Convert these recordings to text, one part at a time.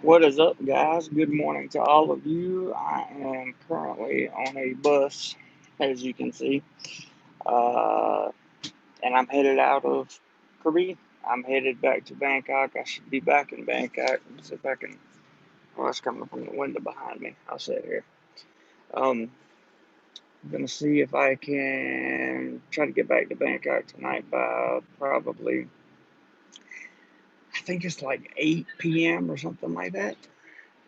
What is up, guys? Good morning to all of you. I am currently on a bus, as you can see, uh, and I'm headed out of Krabi. I'm headed back to Bangkok. I should be back in Bangkok. Let's see if I can. Oh, it's coming from the window behind me. I'll sit here. Um, I'm gonna see if I can try to get back to Bangkok tonight by probably, I think it's like 8 p.m. or something like that.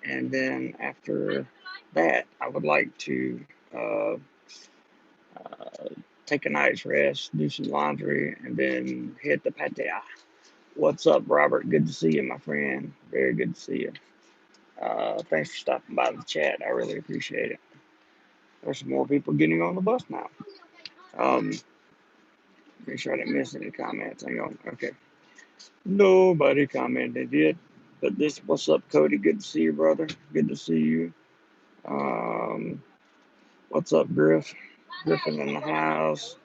And then after that, I would like to uh, uh, take a night's rest, do some laundry, and then hit the patio. What's up, Robert? Good to see you, my friend. Very good to see you. Thanks for stopping by the chat. I really appreciate it. There's some more people getting on the bus now. Um, Make sure I didn't miss any comments. Hang on. Okay. Nobody commented yet. But what's up, Cody? Good to see you, brother. Good to see you. Um, what's up, Griff? Griffin in the house.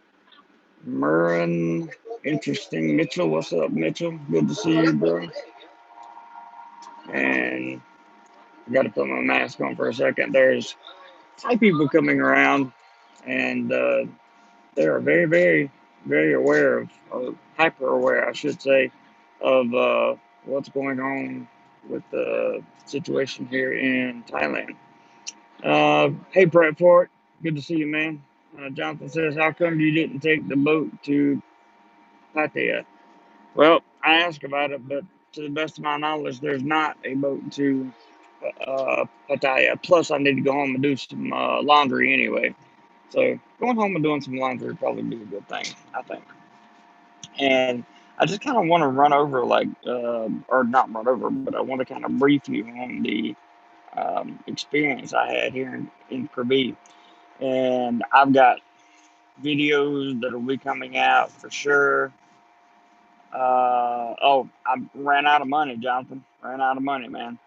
Murrin, interesting. Mitchell, what's up, Mitchell? Good to see you, bro. And I got to put my mask on for a second. There's Thai people coming around, and they are very, very, very aware of, or hyper aware, I should say, of what's going on with the situation here in Thailand. Hey, Brett Fort, good to see you, man. Jonathan says, how come you didn't take the boat to Pattaya? Well, I asked about it, but to the best of my knowledge, there's not a boat to Pattaya. Plus, I need to go home and do some laundry anyway. So, going home and doing some laundry would probably be a good thing, I think. And I just kind of want to run over, like, or not run over, but I want to kind of brief you on the experience I had here in Krabi. And I've got videos that will be coming out for sure. I ran out of money, Jonathan. Ran out of money, man.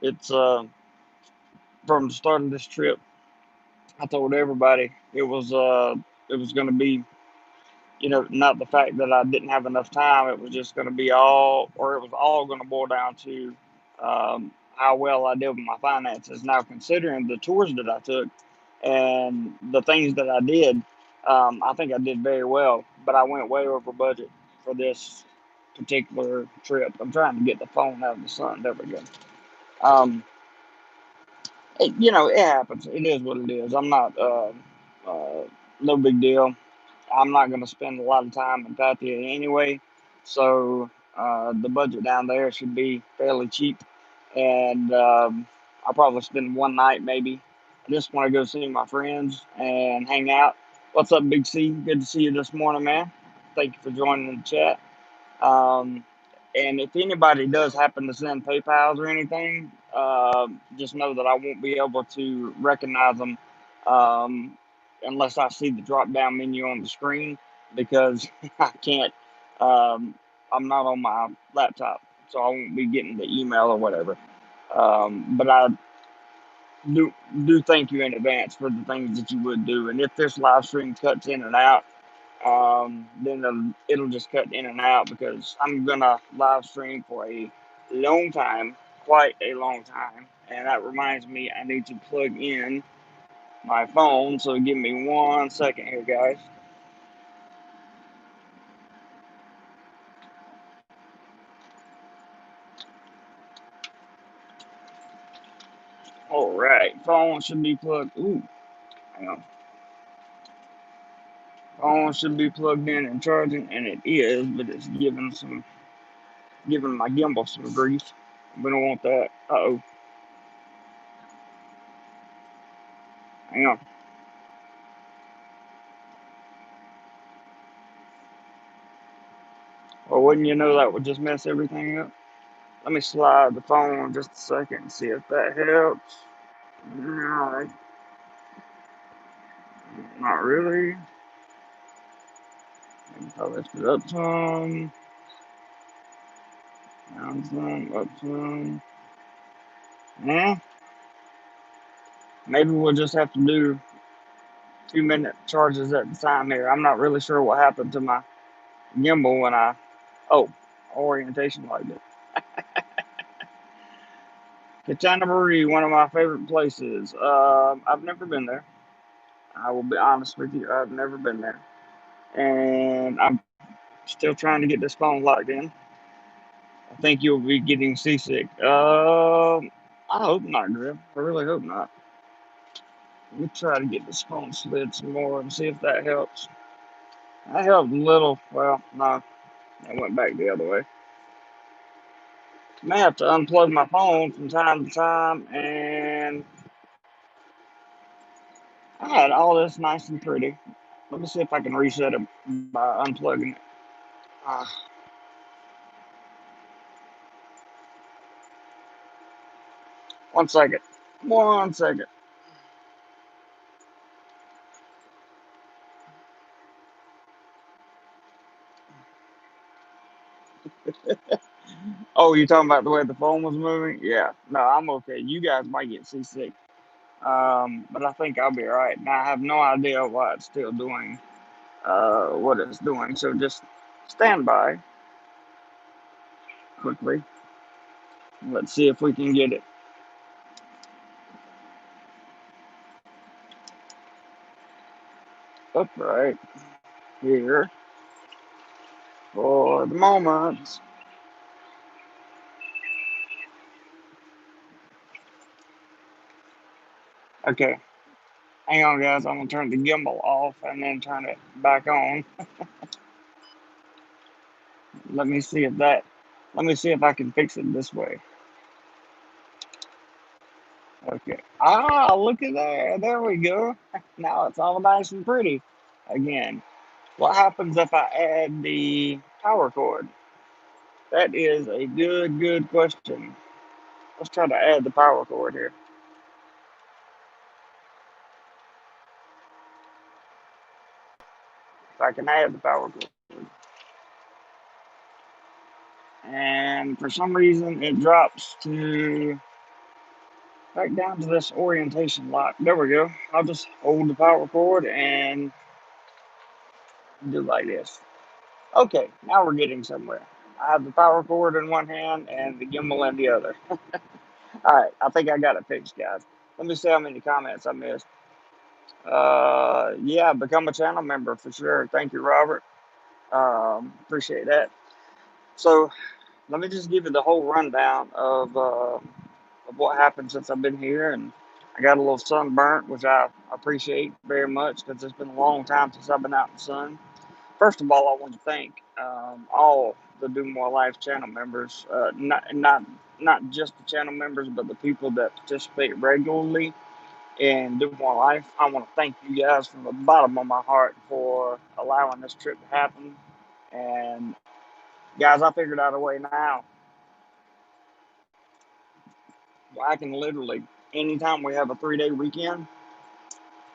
It's from the start of this trip, I told everybody it was going to be, not the fact that I didn't have enough time. It was just going to be all, or it was all going to boil down to how well I did with my finances. Now, considering the tours that I took and the things that I did, I think I did very well. But I went way over budget for this particular trip. I'm trying to get the phone out of the sun. There we go. Um, it happens. It is what it is. I'm not, uh, no big deal. I'm not going to spend a lot of time in Pattaya anyway. So the budget down there should be fairly cheap. And I'll probably spend one night maybe. I just want to go see my friends and hang out. What's up, Big C? Good to see you this morning, man. Thank you for joining the chat. Um, and if anybody does happen to send PayPal's or anything, just know that I won't be able to recognize them um, unless I see the drop down menu on the screen because I can't. Um, I'm not on my laptop, so I won't be getting the email or whatever. But I do thank you in advance for the things that you would do. And if this live stream cuts in and out, then it'll just cut in and out because I'm gonna live stream for a long time, quite a long time. And that reminds me, I need to plug in my phone. So give me 1 second here, guys. All right, phone should be plugged. Ooh, hang on. Phone should be plugged in and charging, and it is, but it's giving my gimbal some grief. We don't want that. Uh oh. Hang on. Well, wouldn't you know that would just mess everything up? Let me slide the phone just a second and see if that helps. No, not really. I'll lift it up some, down some, up some. Yeah, maybe we'll just have to do 2 minute charges at the time here. I'm not really sure what happened to my gimbal when I. Oh, orientation like it. Kanchanaburi, one of my favorite places. I've never been there. I will be honest with you, I've never been there. And I'm still trying to get this phone locked in. I think you'll be getting seasick. I hope not, Griff. I really hope not. Let me try to get this phone slid some more and see if that helps. That helped a little. Well, no, I went back the other way. May have to unplug my phone from time to time, and I had all this nice and pretty. Let me see if I can reset it by unplugging it. Uh, 1 second. 1 second. Oh, you talking about the way the phone was moving? Yeah. No, I'm okay. You guys might get seasick. But I think I'll be all right. Now I have no idea why it's still doing what it's doing. So just stand by quickly. Let's see if we can get it upright here for the moment. Okay, hang on, guys. I'm gonna turn the gimbal off and then turn it back on. Let me see if that. Let me see if I can fix it this way. Okay. Ah, look at there. There we go. Now it's all nice and pretty again. What happens if I add the power cord? That is a good question. Let's try to add the power cord here. If I can add the power cord. And for some reason, it drops to back down to this orientation lock. There we go. I'll just hold the power cord and do like this. Okay, now we're getting somewhere. I have the power cord in one hand and the gimbal in the other. All right, I think I got it fixed, guys. Let me see how many comments I missed. Yeah, become a channel member for sure. Thank you, Robert. Appreciate that. So let me just give you the whole rundown of what happened since I've been here, and I got a little sunburnt, which I appreciate very much because it's been a long time since I've been out in the sun. First of all, I want to thank all the Do More Life channel members, not just the channel members, but the people that participate regularly in Do More Life. I want to thank you guys from the bottom of my heart for allowing this trip to happen. And guys, I figured out a way now. I can literally, anytime we have a 3-day weekend,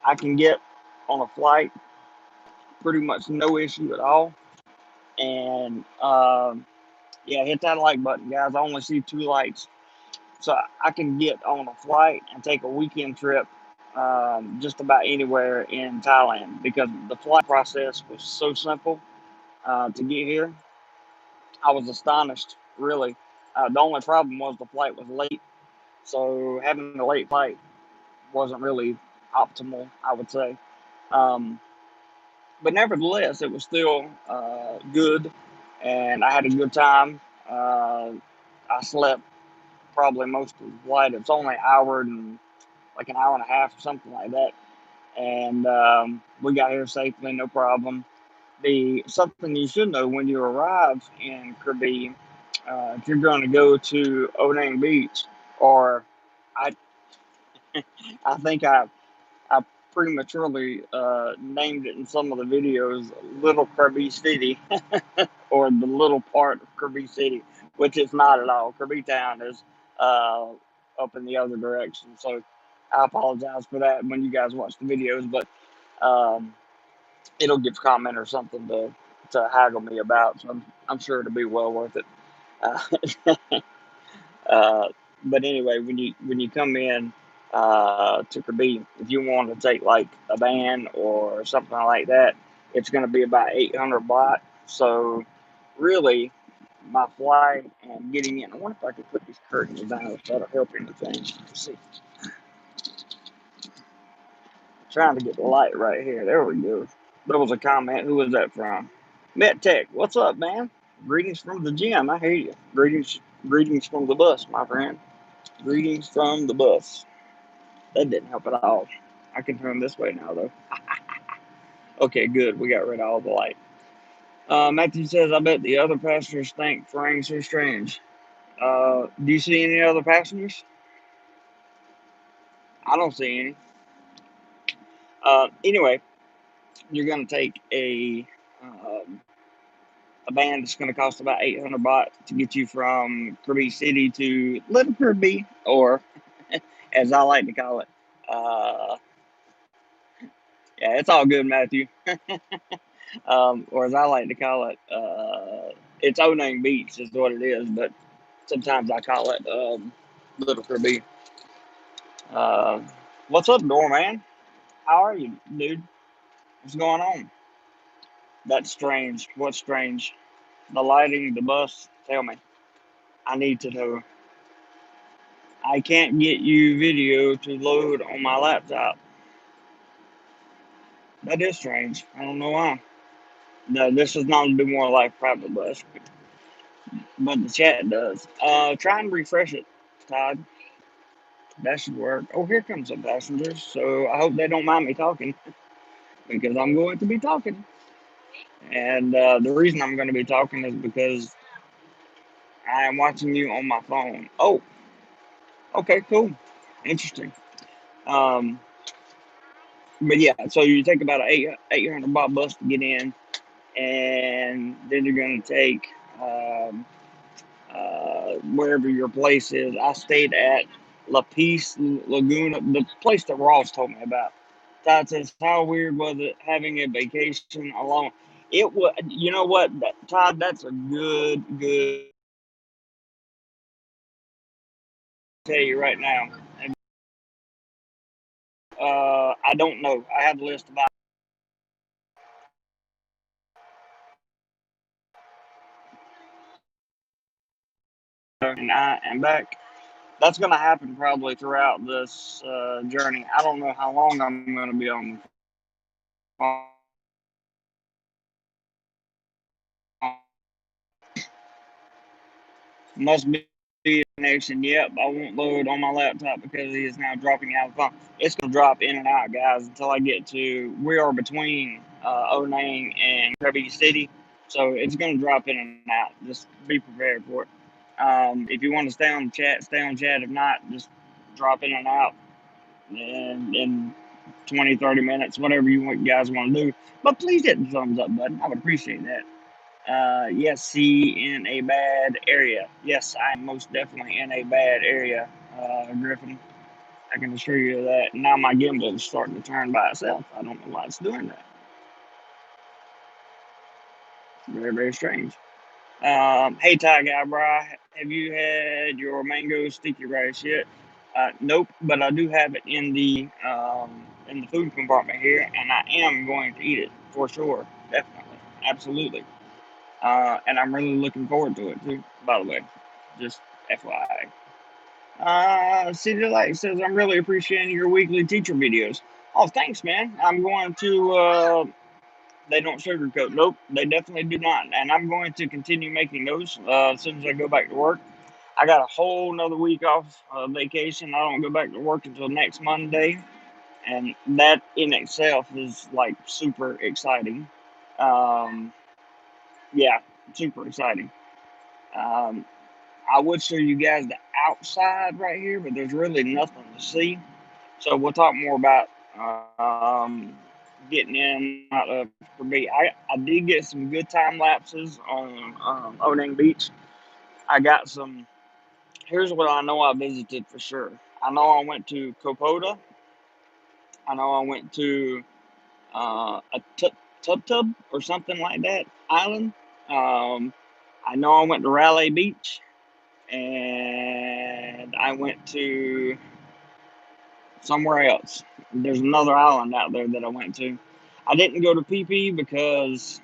I can get on a flight, pretty much no issue at all. And yeah, hit that like button, guys. I only see 2 likes. So I can get on a flight and take a weekend trip just about anywhere in Thailand because the flight process was so simple to get here. I was astonished, really. The only problem was the flight was late. So having a late flight wasn't really optimal, I would say. Um, but nevertheless, it was still good, and I had a good time. I slept probably most of the flight. It's only an hour and like an hour and a half or something like that, and we got here safely, no problem. The something you should know when you arrive in Krabi, if you're going to go to Onang Beach, or I, I think I prematurely named it in some of the videos Little Krabi City or the little part of Krabi City, which is not at all. Krabi Town is uh, up in the other direction. So I apologize for that when you guys watch the videos, but um, it'll give comment or something to haggle me about. So I'm sure it'll be well worth it. Uh, Uh, but anyway, when you come in to Krabi, if you want to take like a van or something like that, it's going to be about 800 baht. So really, my flight and getting in. I wonder if I could put these curtains down if that'll help anything. Let's see. Trying to get the light right here. There we go. There was a comment. Who was that from? Met Tech. What's up, man? Greetings from the gym. I hear you. Greetings from the bus, my friend. Greetings from the bus. That didn't help at all. I can turn this way now, though. Okay, good. We got rid of all the light. Matthew says, I bet the other passengers think Frank's are strange. Do you see any other passengers? I don't see any. Anyway, you're going to take a band that's going to cost about 800 baht to get you from Krabi City to Little Krabi, or as I like to call it, yeah, it's all good, Matthew. Or as I like to call it, it's Onang Beach is what it is, but sometimes I call it Little Krabi. What's up, doorman? How are you, dude? What's going on? That's strange. What's strange? The lighting, the bus. Tell me. I need to know. I can't get you video to load on my laptop. That is strange. I don't know why. No, this is not a DoMoreLife private bus, but the chat does. Try and refresh it, Todd. That should work. Oh, here comes some passengers. So I hope they don't mind me talking because I'm going to be talking. And the reason I'm going to be talking is because I am watching you on my phone. Oh, okay, cool. Interesting. Um, but yeah, so you take about an 800 baht bus to get in, and then you're going to take wherever your place is. I stayed at La Peace Laguna, the place that Ross told me about. Todd says, how weird was it having a vacation alone? It was, you know what, Todd, that's a good, tell you right now. I don't know. I have a list of items, and I am back. That's going to happen probably throughout this journey. I don't know how long I'm going to be on the phone. Must be a connection. Yep, I won't load on my laptop because he is now dropping out of the phone. It's going to drop in and out, guys, until I get to. We are between Onang and Krabi City, so it's going to drop in and out. Just be prepared for it. If you want to stay on the chat, stay on chat. If not, just drop in and out in 20, 30 minutes, whatever you guys want to do. But please hit the thumbs up button. I would appreciate that. Yes, see in a bad area. Yes, I am most definitely in a bad area, Griffin. I can assure you of that. Now my gimbal is starting to turn by itself. I don't know why it's doing that. Very, very strange. Hey, Ty Guy, bro, have you had your mango sticky rice yet? Nope, but I do have it in the food compartment here, and I am going to eat it for sure, definitely, absolutely. And I'm really looking forward to it too, by the way. Just FYI. City Light says, I'm really appreciating your weekly teacher videos. Oh, thanks, man. I'm going to, they don't sugarcoat. Nope, they definitely do not. And I'm going to continue making those as soon as I go back to work. I got a whole another week off vacation. I don't go back to work until next Monday. And that in itself is like super exciting. Um, yeah, super exciting. Um, I would show you guys the outside right here, but there's really nothing to see. So we'll talk more about getting in out of Krabi. I did get some good time lapses on Onang Beach. I got some. Here's what I know I visited for sure. I know I went to Kopoda. I know I went to a tub or something like that island. Um, I know I went to Raleigh Beach, and I went to somewhere else. There's another island out there that I went to. I didn't go to PP because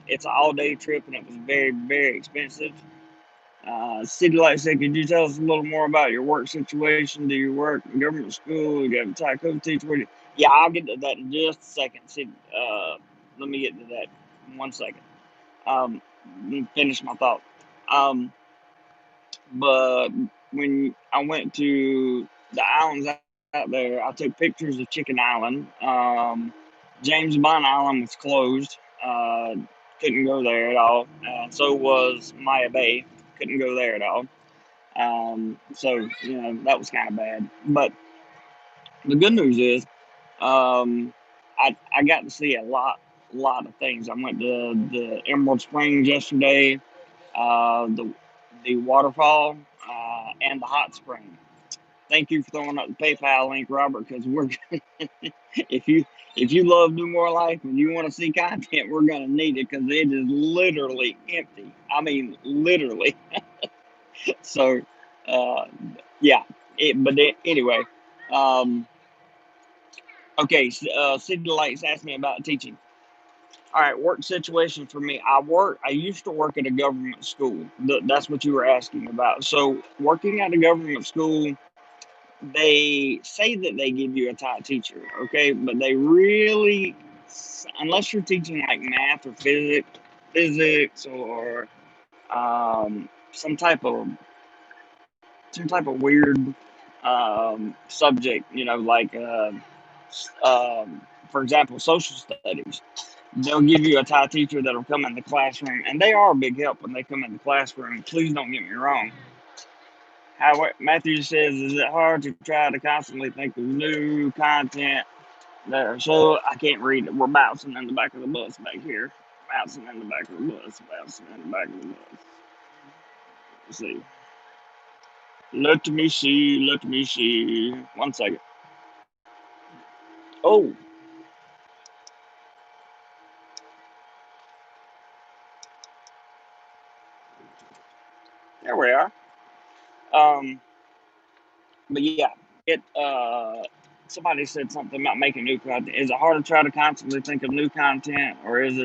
It's an all-day trip, and it was very, very expensive. City Light said, could you tell us a little more about your work situation? Do you work in government school? Do you have a taekwondo teacher? Yeah, I'll get to that in just a second. Let me get to that in 1 second. Let me finish my thought. Um, but when I went to the islands out there, I took pictures of Chicken Island. James Bond Island was closed. Couldn't go there at all. So was Maya Bay. Couldn't go there at all. So that was kind of bad. But the good news is, I got to see a lot of things. I went to the Emerald Springs yesterday, the waterfall, and the hot spring. Thank you for throwing up the PayPal link, Robert, because we're if you if you love Do More Life and you want to see content, we're gonna need it because it is literally empty. I mean, literally. So, uh, yeah. Anyway, um, okay. City Lights asked me about teaching. All right, work situation for me. I used to work at a government school. That's what you were asking about. So, working at a government school, they say that they give you a Thai teacher, okay, but they really, unless you're teaching like math or physics or um, some type of some type of weird subject, like for example, social studies. They'll give you a Thai teacher that'll come in the classroom, and they are a big help when they come in the classroom. Please don't get me wrong. How Matthew says, is it hard to try to constantly think of new content there? So I can't read it. We're bouncing in the back of the bus back here. Bouncing in the back of the bus. Bouncing in the back of the bus. Let's see. Let me see. Let me see. 1 second. Oh, there we are. Um, but yeah, it. Somebody said something about making new content. Is it hard to try to constantly think of new content, or is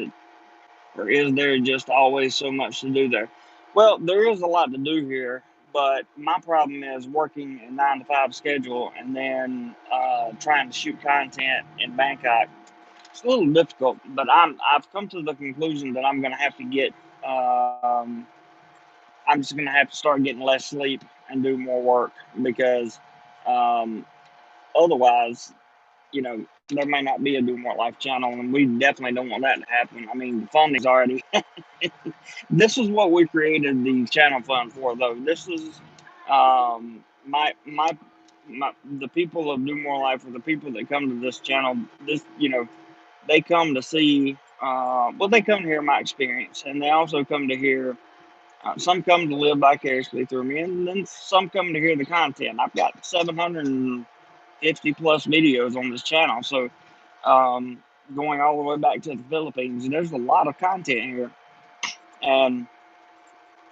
there just always so much to do there? Well, there is a lot to do here, but my problem is working a 9 to 5 schedule and then trying to shoot content in Bangkok. It's a little difficult, but I've come to the conclusion that I'm gonna have to get. I'm just gonna have to start getting less sleep and do more work because um, otherwise, there may not be a Do More Life channel, and we definitely don't want that to happen. I mean, the funding's already. This is what we created the channel fund for, though. This is my the people of Do More Life, or the people that come to this channel. They come to see. They come to hear my experience, and they also come to hear. Some come to live vicariously through me, and then some come to hear the content. I've got 750 plus videos on this channel, so going all the way back to the Philippines. There's a lot of content here, and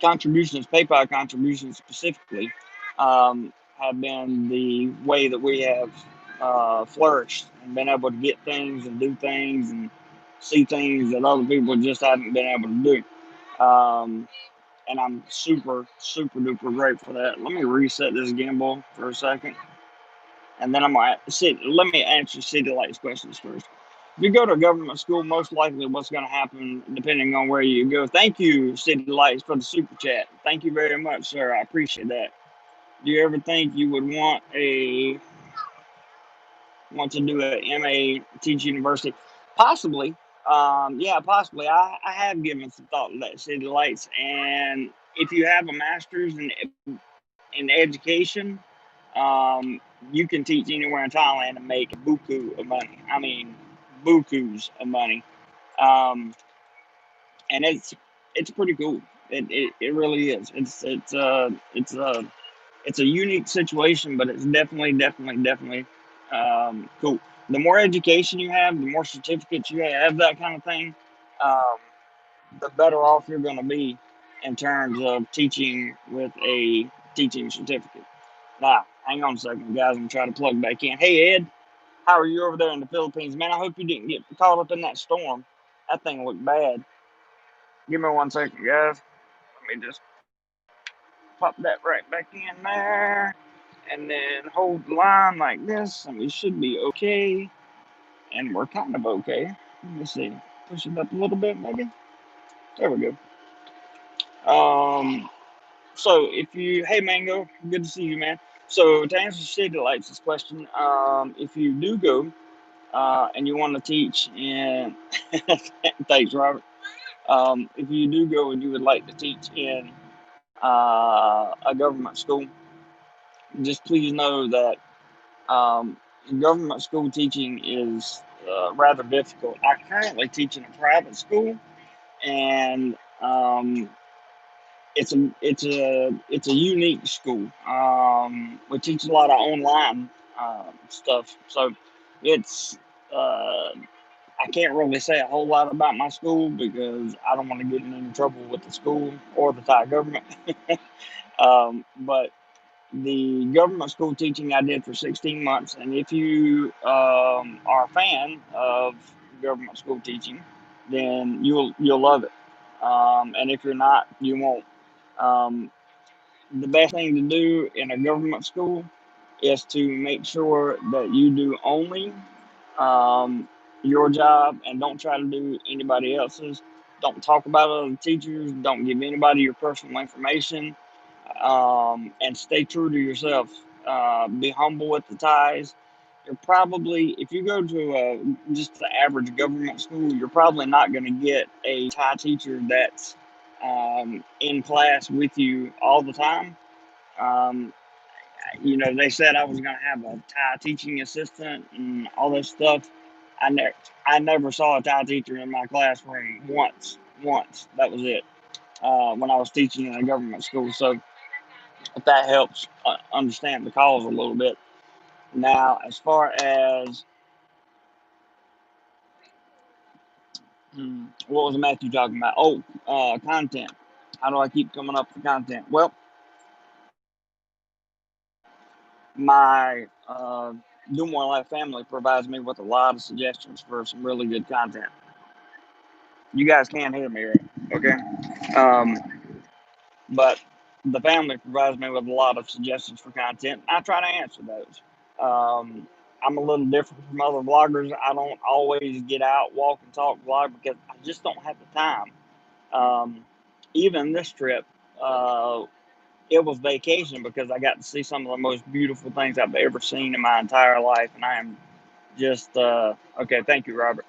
contributions, PayPal contributions specifically, have been the way that we have flourished and been able to get things and do things and see things that other people just haven't been able to do. And I'm super, super duper grateful for that. Let me reset this gimbal for a second. And then I'm going to see. Let me answer City Lights questions first. If you go to a government school, most likely what's going to happen, depending on where you go. Thank you, City Lights, for the super chat. Thank you very much, sir. I appreciate that. Do you ever think you would want to do a MA teach university? Possibly. Yeah, possibly. I have given some thought to that, City Lights. And if you have a master's in education, um, you can teach anywhere in Thailand and make buku of money. I mean, bukus of money. Um, and it's pretty cool. It really is. It's a unique situation, but it's definitely cool. The more education you have, the more certificates you have, that kind of thing, um, the better off you're going to be in terms of teaching with a teaching certificate. Now, hang on a second, guys. I'm trying to plug back in. Hey, Ed, how are you over there in the Philippines? Man, I hope you didn't get caught up in that storm. That thing looked bad. Give me 1 second, guys. Let me just pop that right back in there. And then hold the line like this, and we should be okay. And we're kind of okay. Let me see. Push it up a little bit, maybe. There we go. So if you, hey Mango, good to see you, man. So to answer City Lights' question, if you do go and you want to teach in, thanks, Robert. If you do go and you would like to teach in a government school, just please know that government school teaching is rather difficult. I currently teach in a private school, and it's a unique school. We teach a lot of online stuff, so it's I can't really say a whole lot about my school because I don't want to get in any trouble with the school or the Thai government. But the government school teaching I did for 16 months, and if you are a fan of government school teaching, then you'll love it. And if you're not, you won't. Um, the best thing to do in a government school is to make sure that you do only um, your job and don't try to do anybody else's. Don't talk about other teachers. Don't give anybody your personal information. And stay true to yourself. Be humble with the ties. You're probably, if you go to just the average government school, you're probably not going to get a Thai teacher that's in class with you all the time. Um, they said I was going to have a Thai teaching assistant and all this stuff. I never saw a Thai teacher in my classroom once. Once. That was it. When I was teaching in a government school. So if that helps understand the cause a little bit. Now, as far as what was Matthew talking about? Oh, content. How do I keep coming up with content? Well, my DoMoreLife family provides me with a lot of suggestions for some really good content. You guys can't hear me, right? Okay. But the family provides me with a lot of suggestions for content. I try to answer those. I'm a little different from other vloggers. I don't always get out, walk, and talk vlog because I just don't have the time. Even this trip, uh, it was vacation because I got to see some of the most beautiful things I've ever seen in my entire life, and I am just okay. Thank you, Robert.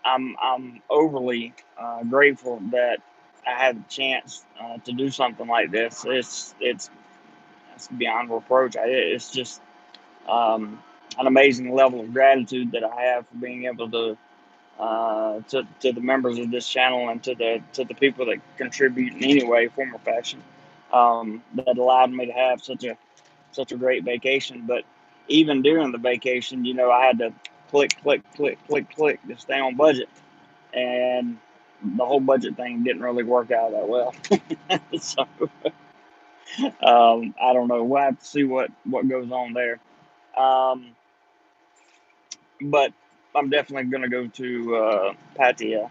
I'm overly grateful that I had the chance to do something like this. It's beyond reproach. It's just an amazing level of gratitude that I have for being able to the members of this channel and to the people that contribute in any way, form, or fashion. That allowed me to have such a great vacation. But even during the vacation, I had to click, click, click, click, click to stay on budget, and the whole budget thing didn't really work out that well. So I don't know. We'll have to see what goes on there. Um, but I'm definitely going to go to Pattaya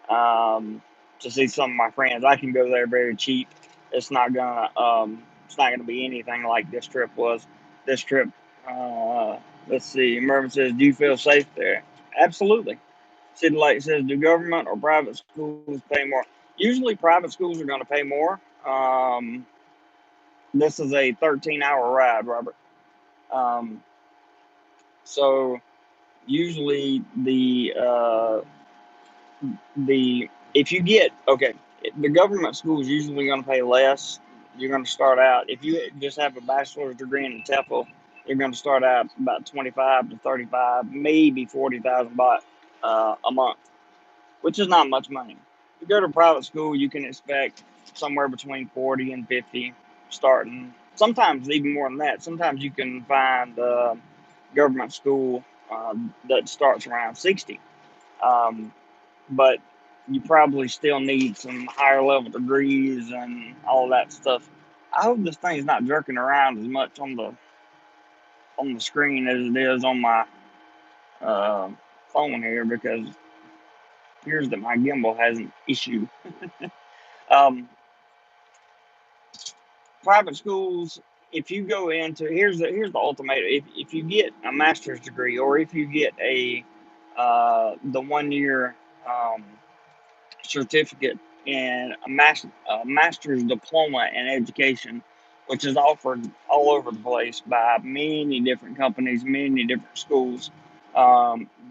to see some of my friends. I can go there very cheap. It's not gonna be anything like this trip was. This trip, uh, let's see. Mervin says, "Do you feel safe there?" Absolutely. City Light says, "Do government or private schools pay more?" Usually, private schools are going to pay more. This is a 13-hour ride, Robert. Um, so usually the if you get okay, the government school is usually going to pay less. You're going to start out if you just have a bachelor's degree in the TEFL, you're going to start out about 25 to 35, maybe 40,000 baht a month, which is not much money. If you go to private school, you can expect somewhere between 40 and 50 starting. Sometimes even more than that. Sometimes you can find government school that starts around 60. Um, but you probably still need some higher level degrees and all that stuff. I hope this thing's not jerking around as much on the screen as it is on my uh, phone here because appears that my gimbal has an issue. Um, Private schools, if you go into here's the ultimatum. If you get a master's degree, or if you get the 1 year um, certificate in a master's diploma in education, which is offered all over the place by many different companies, many different schools.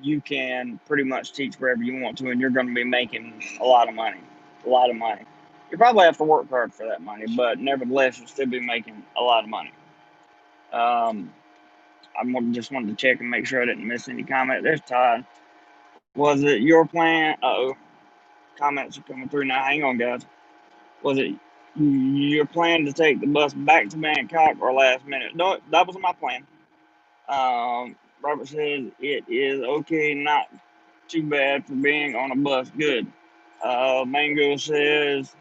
You can pretty much teach wherever you want to, and you're going to be making a lot of money. A lot of money. You probably have to work hard for that money, but nevertheless, you'll still be making a lot of money. Um, just wanted to check and make sure I didn't miss any comment. There's Todd. Was it your plan? Uh-oh. Comments are coming through now. Hang on, guys. Was it your plan to take the bus back to Bangkok or last minute? No, that was my plan. Robert says it is okay, not too bad for being on a bus. Good. Mango says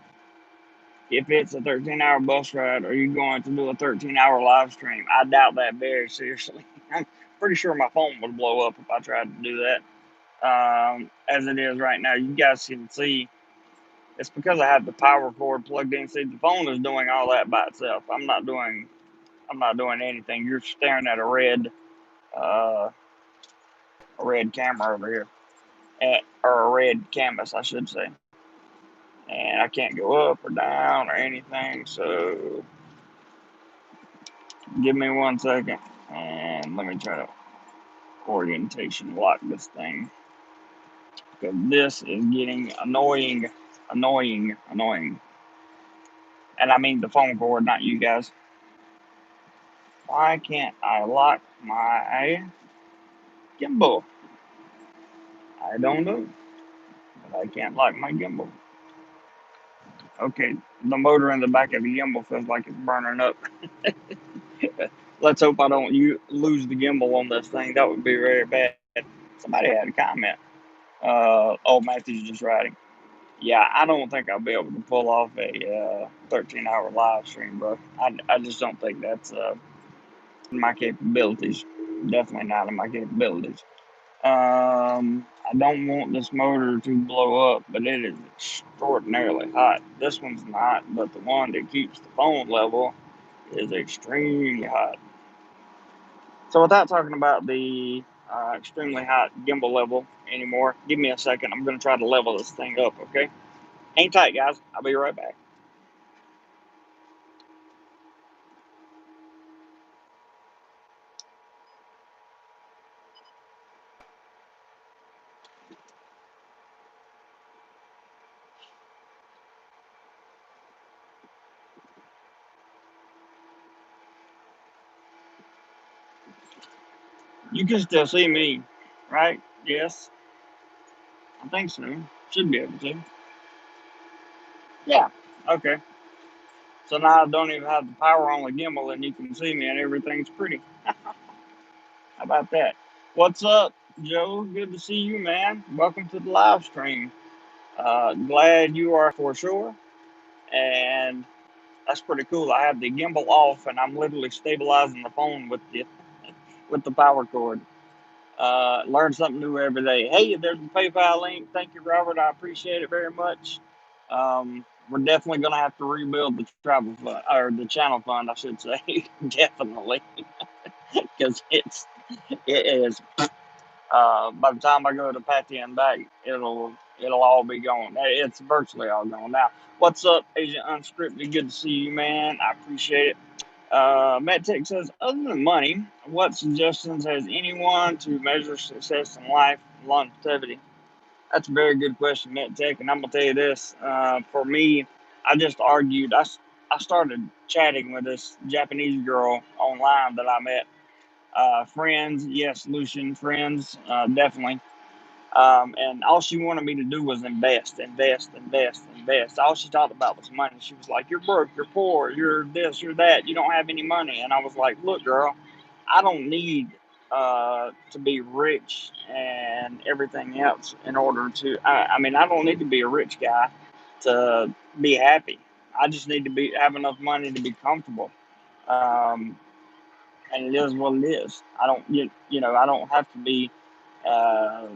if it's a 13-hour bus ride, are you going to do a 13-hour live stream? I doubt that very seriously. I'm pretty sure my phone would blow up if I tried to do that. As it is right now, you guys can see it's because I have the power cord plugged in. See, the phone is doing all that by itself. I'm not doing anything. You're staring at uh, a red camera over here, or a red canvas, I should say. And I can't go up or down or anything. So give me 1 second, and let me try to orientation lock this thing, because this is getting annoying. And I mean the phone cord, not you guys. Why can't I lock my gimbal? I don't know, but I can't lock my gimbal. Okay, the motor in the back of the gimbal feels like it's burning up. Let's hope I don't lose the gimbal on this thing. That would be very bad. Somebody had a comment. Matthew's just writing. Yeah, I don't think I'll be able to pull off a 13-hour live stream, bro. I just don't think that's in my capabilities. Definitely not in my capabilities. I don't want this motor to blow up, but it is extraordinarily hot. This one's not, but the one that keeps the phone level is extremely hot. So without talking about the extremely hot gimbal level anymore, give me a second. I'm going to try to level this thing up, okay? Hang tight, guys. I'll be right back. You can still see me, right? Yes, I think so. Should be able to. Yeah. Okay. So now I don't even have the power on the gimbal, and you can see me, and everything's pretty. How about that? What's up, Joe? Good to see you, man. Welcome to the live stream. Glad you are for sure. And that's pretty cool. I have the gimbal off, and I'm literally stabilizing the phone with the power cord. Learn something new every day. Hey, there's the PayPal link. Thank you, Robert. I appreciate it very much. We're definitely gonna have to rebuild the travel fund, or the channel fund, I should say. Definitely, because it is. By the time I go to Patty and back, it'll all be gone. It's virtually all gone now. What's up, Agent Unscripted? Good to see you, man. I appreciate it. MedTech says, other than money, what suggestions has anyone to measure success in life and longevity? That's a very good question, MedTech. And I'm going to tell you this. For me, I just argued. I started chatting with this Japanese girl online that I met. Friends, yes, Lucian, friends, definitely. And all she wanted me to do was invest. All she talked about was money. She was like, "You're broke, you're poor, you're this, you're that, you don't have any money." And I was like, "Look, girl, I don't need to be rich and everything else in order to. I mean, I don't need to be a rich guy to be happy. I just need to have enough money to be comfortable." Um, and it is what it is. I don't, I don't have to be. Uh,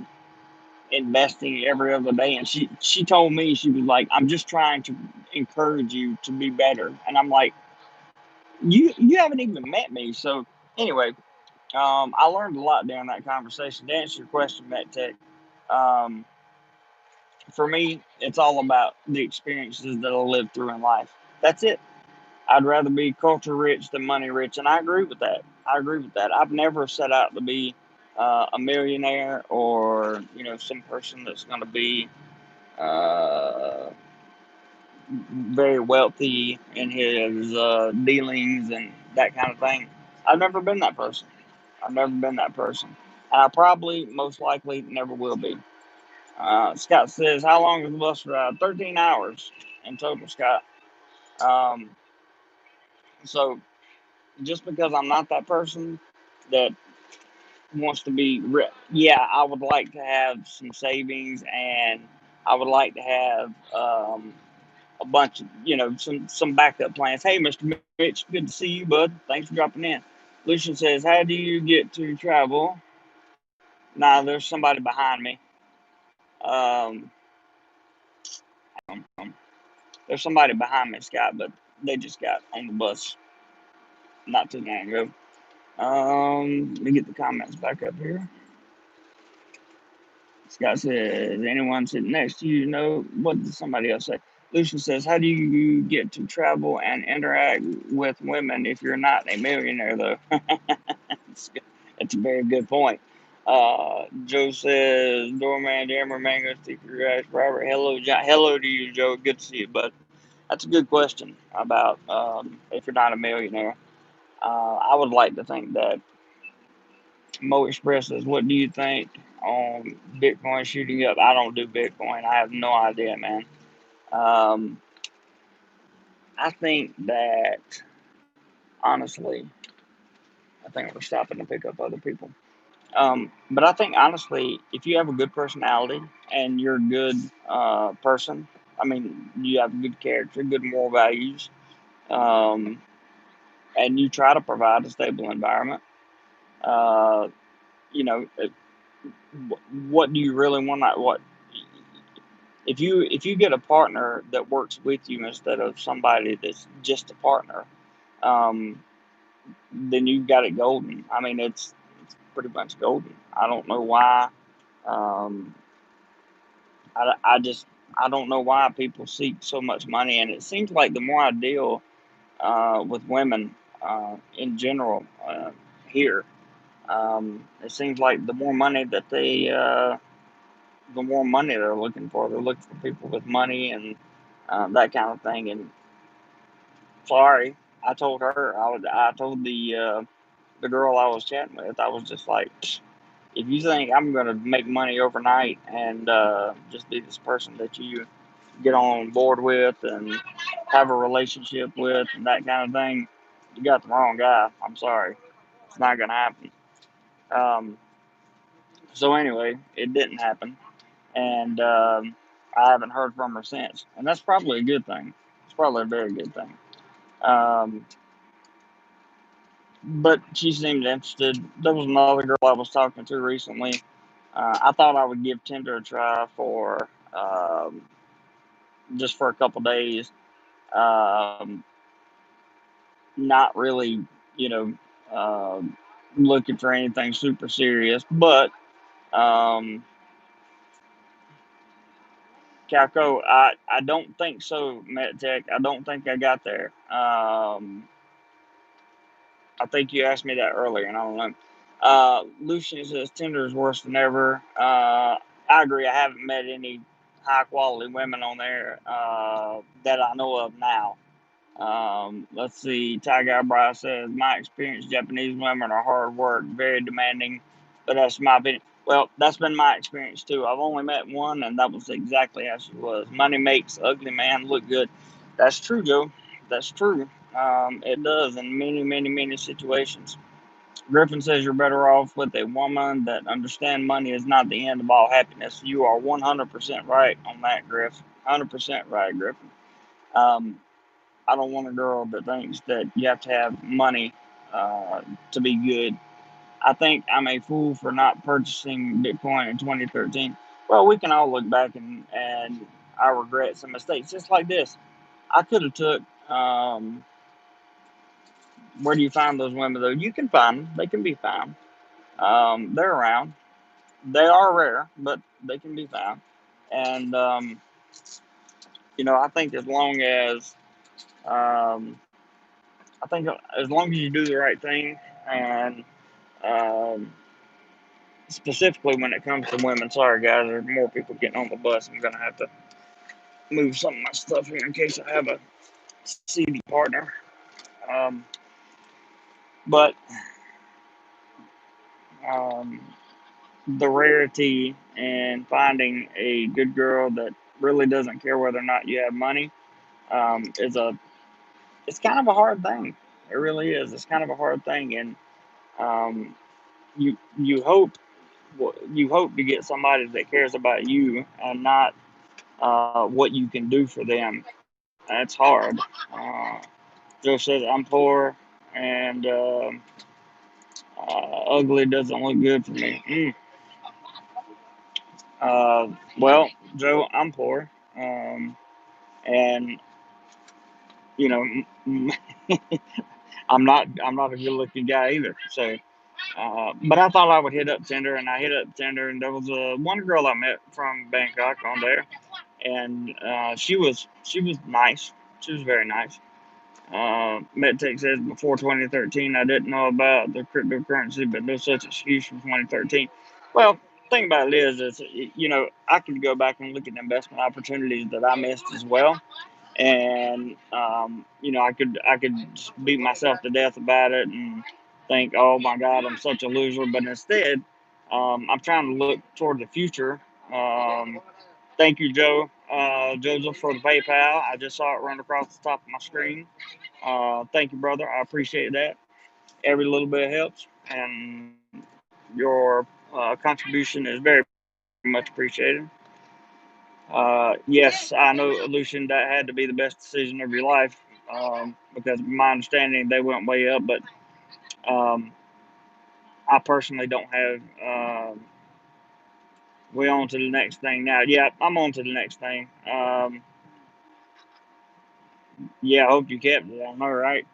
investing every other day. And she told me, she was like, I'm just trying to encourage you to be better. And I'm like, you haven't even met me. So anyway, I learned a lot during that conversation. To answer your question, Matt Tech, um, for me, it's all about the experiences that I live through in life. That's it. I'd rather be culture rich than money rich, and I agree with that. I agree with that. I've never set out to be a millionaire, or some person that's going to be uh, very wealthy in his dealings and that kind of thing. I've never been that person. I've never been that person, and I probably, most likely, never will be. Scott says, "How long is the bus ride?" 13 hours in total, Scott. Um, so just because I'm not that person that wants to be yeah, I would like to have some savings, and I would like to have a bunch of some backup plans. Hey, Mr. Mitch, good to see you, bud. Thanks for dropping in. Lucian says, how do you get to travel? Nah, there's somebody behind me. um there's somebody behind me, Scott, but they just got on the bus not too long ago. Let me get the comments back up here. Scott says, anyone sitting next to you know, what did somebody else say? Lucian says, how do you get to travel and interact with women if you're not a millionaire, though? That's a very good point. Joe says, doorman, jammer, mango, sticker, grass, Robert. Hello, John. Hello to you, Joe. Good to see you, bud. That's a good question about if you're not a millionaire. I would like to think that Mo Express says, what do you think on Bitcoin shooting up? I don't do Bitcoin. I have no idea, man. Um, I think that, honestly, I think we're stopping to pick up other people. But I think, honestly, if you have a good personality and you're a good person, I mean, you have good character, good moral values, um, and you try to provide a stable environment, uh, you know, what do you really want? What if you get a partner that works with you instead of somebody that's just a partner, um, then you've got it golden. I mean, it's pretty much golden. I don't know why. Um, I just I don't know why people seek so much money, and it seems like the more I deal with women in general here, it seems like the more money they're looking for. They're looking for people with money and that kind of thing. And sorry, I told her, I told the girl I was chatting with, I was just like, if you think I'm gonna make money overnight and just be this person that you get on board with and have a relationship with and that kind of thing, you got the wrong guy. I'm sorry, it's not gonna happen. Um, so anyway, it didn't happen, and I haven't heard from her since, and that's probably a good thing. It's probably a very good thing. Um, but she seemed interested. There was another girl I was talking to recently. I thought I would give Tinder a try for just for a couple days. Um, Not really, you know, uh, looking for anything super serious, but um, Calco, I don't think so, MetTech. I don't think I got there. I think you asked me that earlier, and I don't know. Lucian says Tinder is worse than ever. I agree. I haven't met any high quality women on there that I know of now. Let's see. Ty Guy Bryce says, my experience, Japanese women are hard work, very demanding, but that's my opinion. Well, that's been my experience too. I've only met one, and that was exactly how she was. Money makes ugly man look good. That's true, Joe. That's true. It does in many, many, many situations. Griffin says you're better off with a woman that understands money is not the end of all happiness. You are 100% right on that, Griff. 100% right, Griffin. Um, I don't want a girl that thinks that you have to have money to be good. I think I'm a fool for not purchasing Bitcoin in 2013. Well, we can all look back and I regret some mistakes, just like this. I could have took. Where do you find those women though? You can find them. They can be found. They're around. They are rare, but they can be found. And I think um, I think as long as you do the right thing, and um, specifically when it comes to women. Sorry, guys, there's more people getting on the bus. I'm gonna have to move some of my stuff here in case I have a seedy partner. Um, but um, the rarity in finding a good girl that really doesn't care whether or not you have money is a it's kind of a hard thing. It really is. It's kind of a hard thing, and um, you hope to get somebody that cares about you and not what you can do for them. That's hard. Joe says I'm poor and ugly doesn't look good for me. Well, Joe, I'm poor, and you know, I'm not a good looking guy either. So, but I thought I would hit up Tinder, and I hit up Tinder, and there was one girl I met from Bangkok on there, and she was nice. She was very nice. MedTech says before 2013, I didn't know about the cryptocurrency, but no such excuse from 2013. Well, the thing about it is I could go back and look at investment opportunities that I missed as well, and I could just beat myself to death about it and think, oh my God, I'm such a loser. But instead, I'm trying to look toward the future. Um, Thank you, Joseph, for the PayPal. I just saw it run across the top of my screen. Thank you, brother. I appreciate that. Every little bit helps, and your contribution is very much appreciated. Yes, I know, Lucian, that had to be the best decision of your life because, my understanding, they went way up. But um, I personally don't have. We on to the next thing now. Yeah, I'm on to the next thing. Yeah, I hope you kept it. I know, right?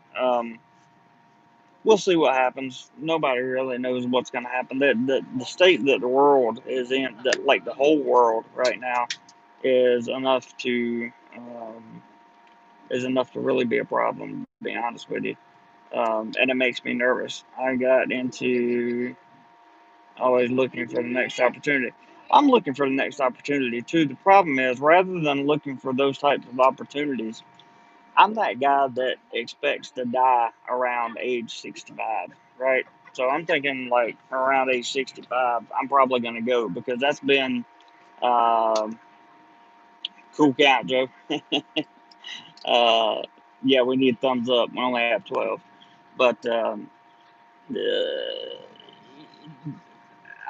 We'll see what happens. Nobody really knows what's going to happen. The state that the world is in, that like the whole world right now, is enough to really be a problem. To be honest with you, and it makes me nervous. I got into always looking for the next opportunity. I'm looking for the next opportunity too. The problem is, rather than looking for those types of opportunities, I'm that guy that expects to die around age 65, right? So I'm thinking like around age 65, I'm probably going to go because that's been um, cool count, Joe. uh, yeah, we need thumbs up. We only have 12, but uh,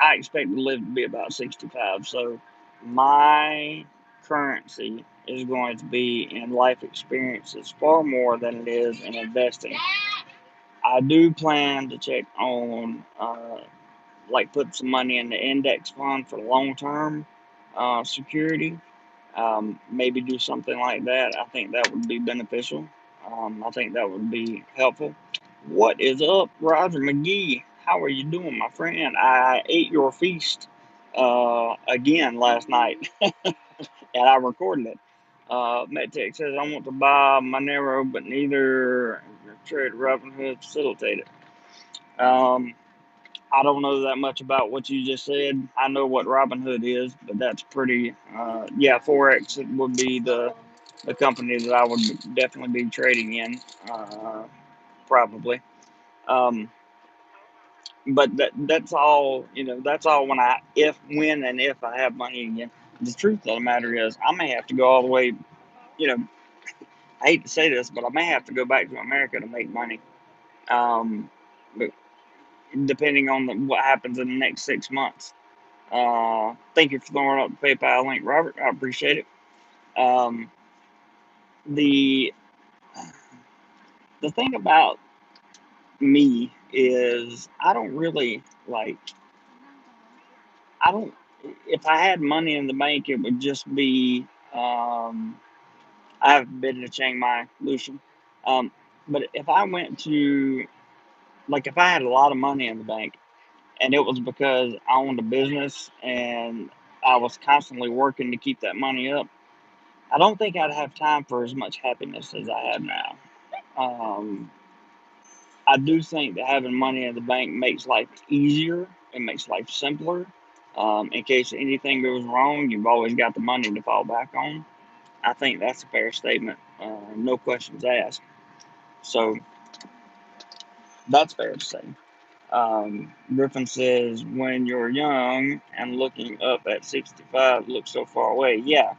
I expect to live to be about 65. So my currency is going to be in life experiences far more than it is in investing. I do plan to check on, like, put some money in the index fund for long term security. Maybe do something like that. I think that would be beneficial. I think that would be helpful. What is up, Roger McGee? How are you doing, my friend? I ate your feast again last night, and I recorded it. MedTech says I want to buy Monero, but neither trade Robinhood facilitated. Um, I don't know that much about what you just said. I know what Robinhood is, but that's pretty. Yeah, Forex would be the company that I would definitely be trading in, probably. Um, but that's all. That's all when when and if I have money again. The truth of the matter is, I may have to go all the way. You know, I hate to say this, but I may have to go back to America to make money. But depending on what happens in the next 6 months. Thank you for throwing up the PayPal link, Robert. I appreciate it. Um, the the thing about me is I don't really like. I don't. if I had money in the bank, it would just be. I haven't been to Chiang Mai, Lucian. Um, but if I went to, like, if I had a lot of money in the bank, and it was because I owned a business and I was constantly working to keep that money up, I don't think I'd have time for as much happiness as I have now. Um, I do think that having money in the bank makes life easier. It makes life simpler. In case anything goes wrong, you've always got the money to fall back on. I think that's a fair statement. No questions asked. So that's fair to say. Griffin says, when you're young and looking up at 65 looks so far away. Yeah,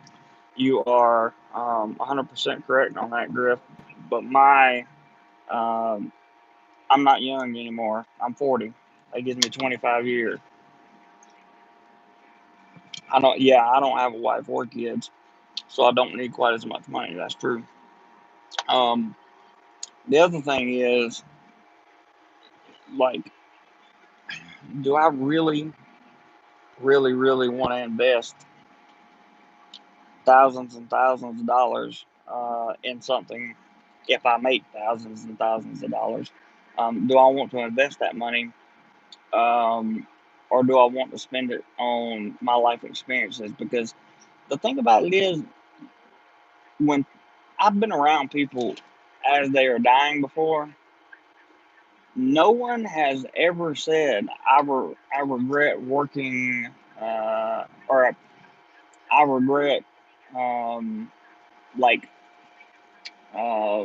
you are 100% correct on that, Griff. But um, I'm not young anymore. I'm 40. That gives me 25 years. I don't have a wife or kids, so I don't need quite as much money. That's true. Um, the other thing is, like, do I really, really, really want to invest thousands and thousands of dollars in something if I make thousands and thousands of dollars? Do I want to invest that money, um, or do I want to spend it on my life experiences? Because the thing about it is, when I've been around people as they are dying before, no one has ever said, I regret working, or I regret, um, like, uh,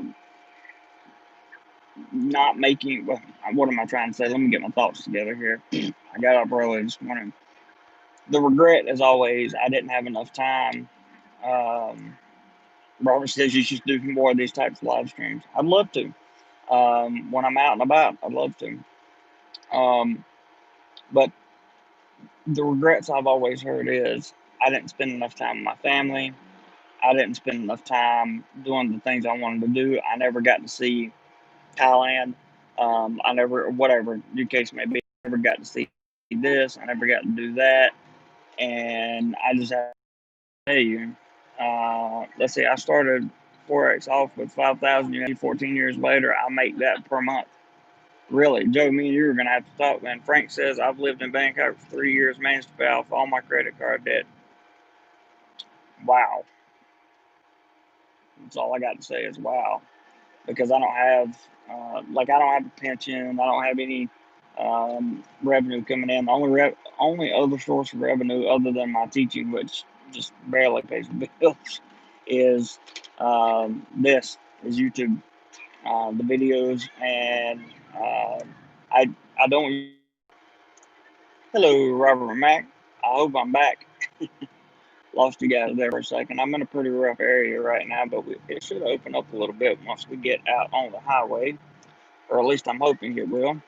not making. Well, what am I trying to say? Let me get my thoughts together here. I got up early this morning. The regret is always, I didn't have enough time. Um, Robert says you should do more of these types of live streams. I'd love to. When I'm out and about, I'd love to. Um, but the regrets I've always heard is, I didn't spend enough time with my family. I didn't spend enough time doing the things I wanted to do. I never got to see Thailand. I never, whatever your case may be, I never got to see this. I never got to do that. And I just have to tell you, let's see, I started Forex off with 5,000 USD. 14 years later, I make that per month. Really, Joe, me and you are going to have to talk, man. Frank says, I've lived in Bangkok for 3 years, managed to pay off all my credit card debt. Wow. That's all I got to say is wow. Because I don't have, I don't have a pension. I don't have any revenue coming in. The only other source of revenue other than my teaching, which just barely pays the bills, is this is YouTube, the videos, and I I don't. Hello, Robert Mack. I hope I'm back. Lost you guys there for a second. I'm in a pretty rough area right now, but it should open up a little bit once we get out on the highway, or at least I'm hoping it will.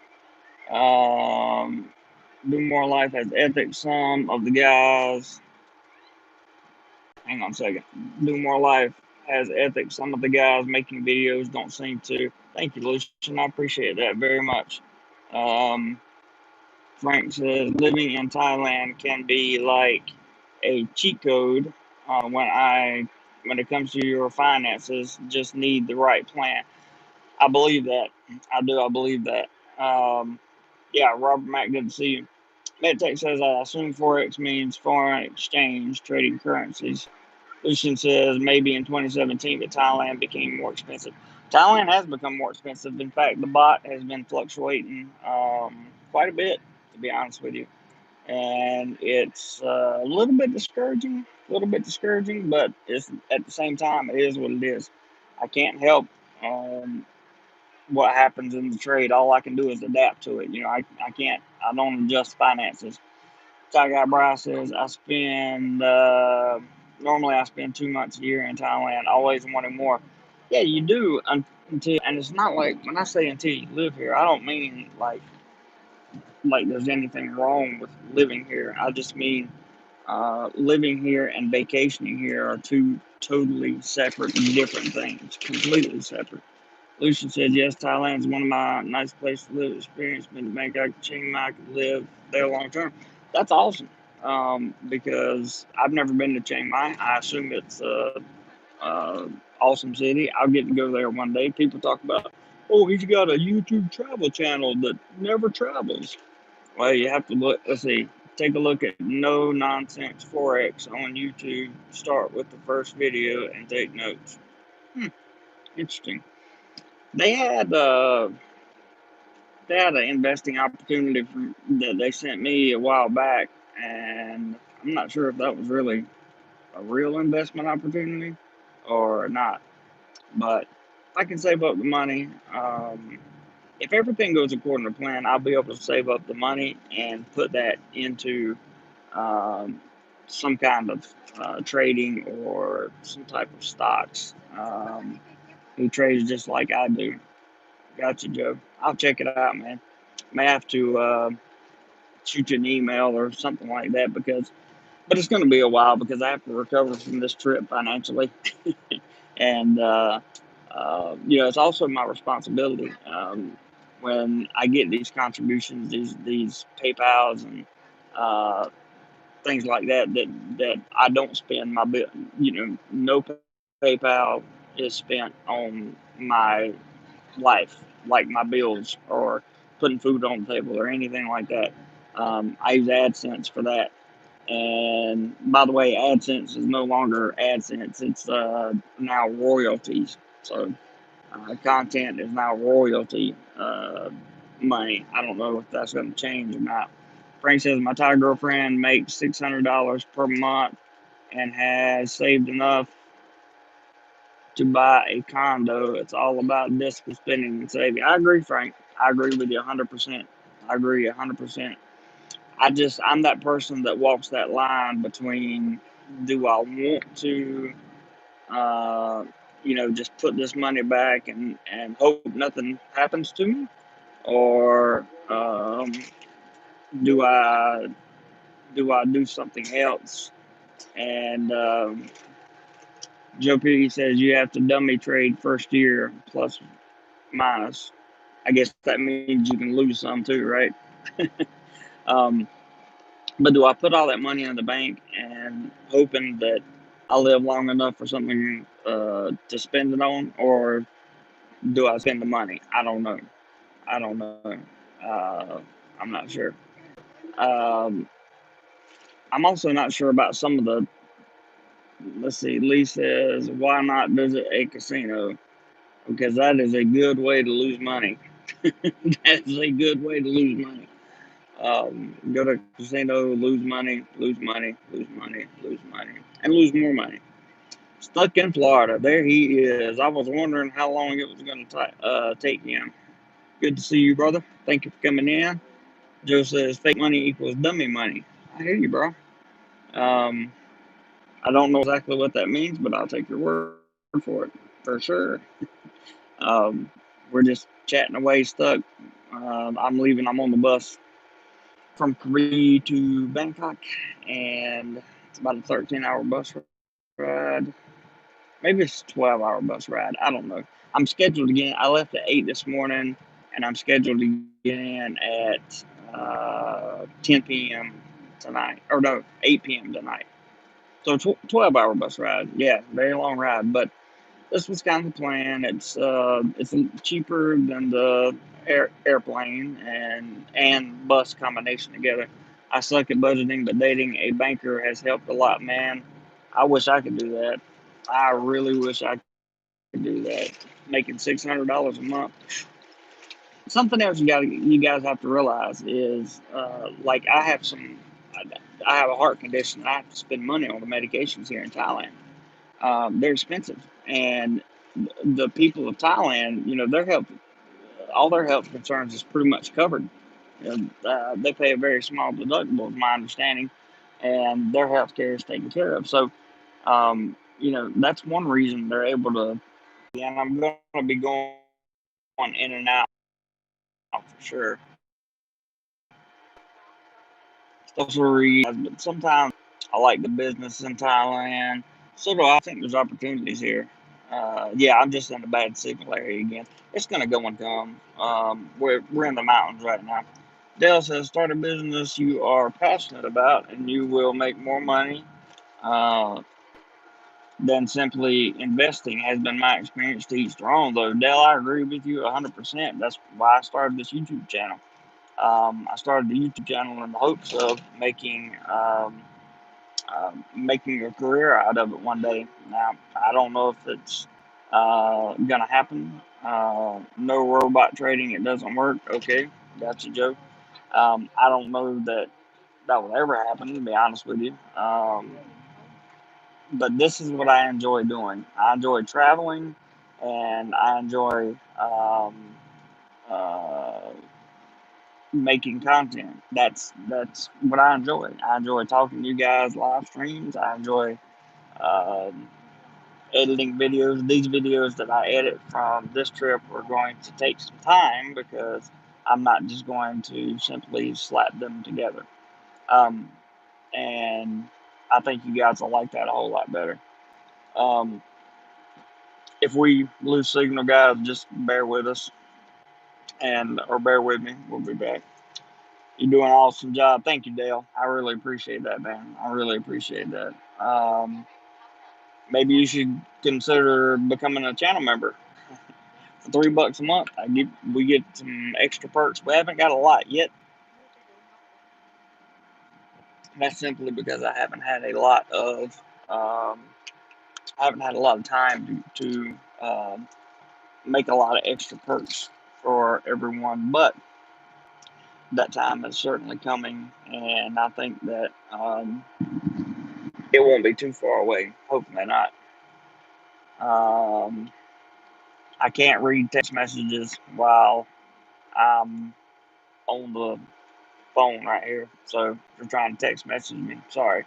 DoMoreLife has ethics. Some of the guys, hang on a second. DoMoreLife has ethics. Some of the guys making videos don't seem to. Thank you, Lucian. I appreciate that very much. Um, Frank says living in Thailand can be like a cheat code when it comes to your finances. Just need the right plan. I believe that. I do. I believe that. Yeah, Robert Mack, good to see you. MedTech says, I assume Forex means foreign exchange, trading currencies. Lucian says, maybe in 2017, but Thailand became more expensive. Thailand has become more expensive. In fact, the baht has been fluctuating quite a bit, to be honest with you. And it's a little bit discouraging, but it's at the same time, it is what it is. I can't help um, what happens in the trade. All I can do is adapt to it. I can't, I don't adjust finances. Thai guy Bryce says, normally I spend 2 months a year in Thailand, always wanting more. Yeah, you do until, and it's not like, when I say until you live here, I don't mean like there's anything wrong with living here. I just mean living here and vacationing here are two totally separate, different things, completely separate. Lucian said, yes, Thailand is one of my nice places to live. Experience been to Bangkok, Chiang Mai, could live there long term. That's awesome. because I've never been to Chiang Mai. I assume it's uh, awesome city. I'll get to go there one day. People talk about, oh, he's got a YouTube travel channel that never travels. Well, you have to look. Let's see. Take a look at No Nonsense Forex on YouTube. Start with the first video and take notes. Hmm, interesting. They had uh, they had an investing opportunity that they sent me a while back, and I'm not sure if that was really a real investment opportunity or not. But if I can save up the money, if everything goes according to plan, I'll be able to save up the money and put that into um, some kind of trading or some type of stocks. Who trades just like I do. Gotcha, Joe. I'll check it out, man. May have to shoot you an email or something like that but it's going to be a while because I have to recover from this trip financially, and it's also my responsibility when I get these contributions, these PayPal's and uh, things like that I don't spend my bill. No PayPal is spent on my life, like my bills or putting food on the table or anything like that. I use AdSense for that. And by the way, AdSense is no longer AdSense; it's now royalties. So content is now royalty money. I don't know if that's going to change or not. Frank says my Thai girlfriend makes $600 per month and has saved enough to buy a condo. It's all about discipline spending and saving. I agree, Frank. I agree with you 100%. I agree 100%. I'm that person that walks that line between do I want to, uh, just put this money back and hope nothing happens to me, or do I do something else? And Joe P says you have to dummy trade first year plus minus. I guess that means you can lose some too, right? um, but do I put all that money in the bank and hoping that I live long enough for something to spend it on, or do I spend the money? I don't know. I don't know. Uh, I'm not sure. Um, I'm also not sure about some of the. Let's see. Lee says, "Why not visit a casino? Because that is a good way to lose money. That is a good way to lose money. Go to a casino, lose money, lose money, lose money, lose money, and lose more money. Stuck in Florida. There he is. I was wondering how long it was going to take him. Good to see you, brother. Thank you for coming in. Joe says fake money equals dummy money. I hear you, bro. Um, I don't know exactly what that means, but I'll take your word for it for sure. Um, we're just chatting away, stuck. I'm leaving. I'm on the bus from Krabi to Bangkok, and it's about a 13-hour bus ride. Maybe it's a 12-hour bus ride. I don't know. I'm scheduled again. I left at 8 this morning, and I'm scheduled to get in at 10 p.m. tonight. Or no, 8 p.m. tonight. So 12-hour bus ride. Yeah, very long ride. But this was kind of the plan. It's cheaper than the airplane and bus combination together. I suck at budgeting, but dating a banker has helped a lot, man. I wish I could do that. I really wish I could do that. Making $600 a month. Something else you guys have to realize is like I have a heart condition. I have to spend money on the medications here in Thailand. They're expensive, and the people of Thailand, their health, all their health concerns is pretty much covered. They pay a very small deductible, is my understanding, and their health care is taken care of. So, that's one reason they're able to. And I'm going to be going in and out for sure. Social but sometimes I like the business in Thailand. So do I think there's opportunities here. Yeah, I'm just in a bad signal area again. It's gonna go and come. We're in the mountains right now. Dale says, start a business you are passionate about and you will make more money uh, than simply investing, has been my experience to each their own. Though, Dale, I agree with you 100%. That's why I started this YouTube channel. I started the YouTube channel in the hopes of making a career out of it one day. Now, I don't know if it's going to happen. No robot trading, it doesn't work. Okay, that's a joke. I don't know that that will ever happen, to be honest with you. But this is what I enjoy doing. I enjoy traveling, and I enjoy uh, making content. That's what I enjoy. I enjoy talking to you guys live streams. I enjoy um, editing videos. These videos that I edit from this trip are going to take some time because I'm not just going to simply slap them together. Um, and I think you guys will like that a whole lot better. Um, if we lose signal, guys, just bear with us and or bear with me. We'll be back. You're doing an awesome job. Thank you, Dale. I really appreciate that, man. I really appreciate that. Maybe you should consider becoming a channel member for $3 a month. We get some extra perks. We haven't got a lot yet. That's simply because um, I haven't had a lot of time to make a lot of extra perks for everyone. But that time is certainly coming, and I think that it won't be too far away. Hopefully not. Um, I can't read text messages while I'm on the phone right here. So if you're trying to text message me, sorry.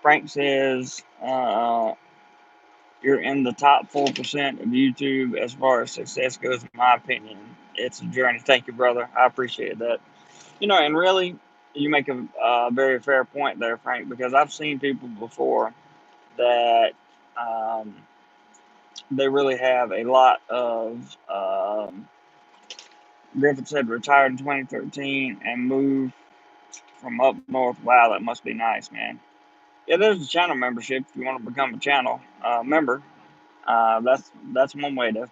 Frank says you're in the top 4% of YouTube as far as success goes, in my opinion. It's a journey. Thank you, brother. I appreciate that. And really, you make a very fair point there, Frank, because I've seen people before that um, they really have a lot of. Griffith said retired in 2013 and moved from up north. Wow, that must be nice, man. Yeah, there's a channel membership if you want to become a channel member. That's one way to help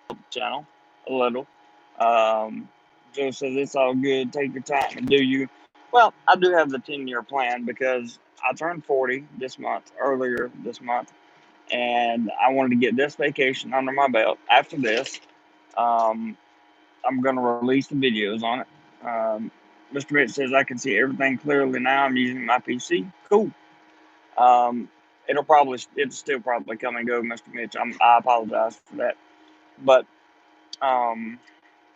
the channel a little. Um, Joe says it's all good. Take your time and do you. Well, I do have the 10-year plan because I turned 40 this month, earlier this month, and I wanted to get this vacation under my belt. After this, um, I'm going to release the videos on it. Mr. Mitch says I can see everything clearly now. I'm using my PC. Cool. Um, it'll still probably come and go, Mr. Mitch. I apologize for that. But um,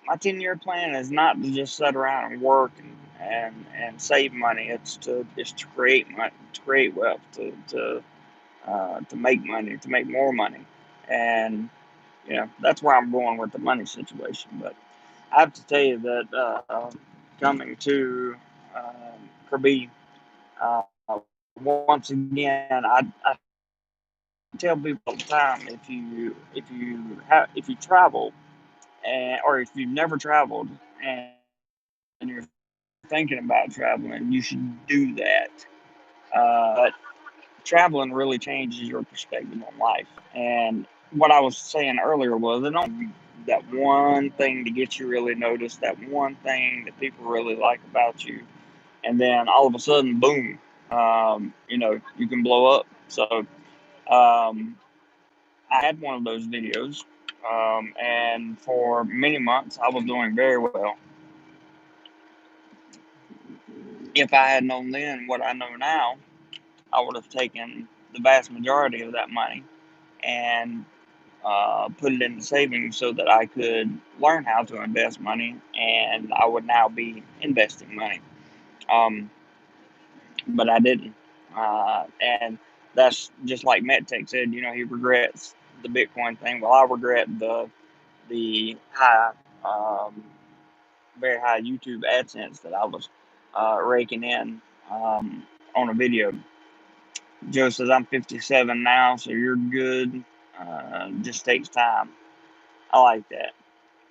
my 10-year plan is not to just sit around and work and save money. It's to create money, to create wealth, to make money, to make more money, and that's where I'm going with the money situation. But I have to tell you that coming to Krabi, uh, once again, I tell people all the time if you travel or if you've never traveled and you're thinking about traveling, you should do that. But traveling really changes your perspective on life. And what I was saying earlier was it don't that one thing to get you really noticed, that one thing that people really like about you, and then all of a sudden, boom, you can blow up. So I had one of those videos, and for many months I was doing very well. If I had known then what I know now, I would have taken the vast majority of that money and put it into savings so that I could learn how to invest money, and I would now be investing money. Um, but I didn't, and that's just like MetTech said. He regrets the Bitcoin thing. Well, I regret the high, very high YouTube AdSense that I was raking in on a video. Joe says I'm 57 now, so you're good. Just takes time. I like that.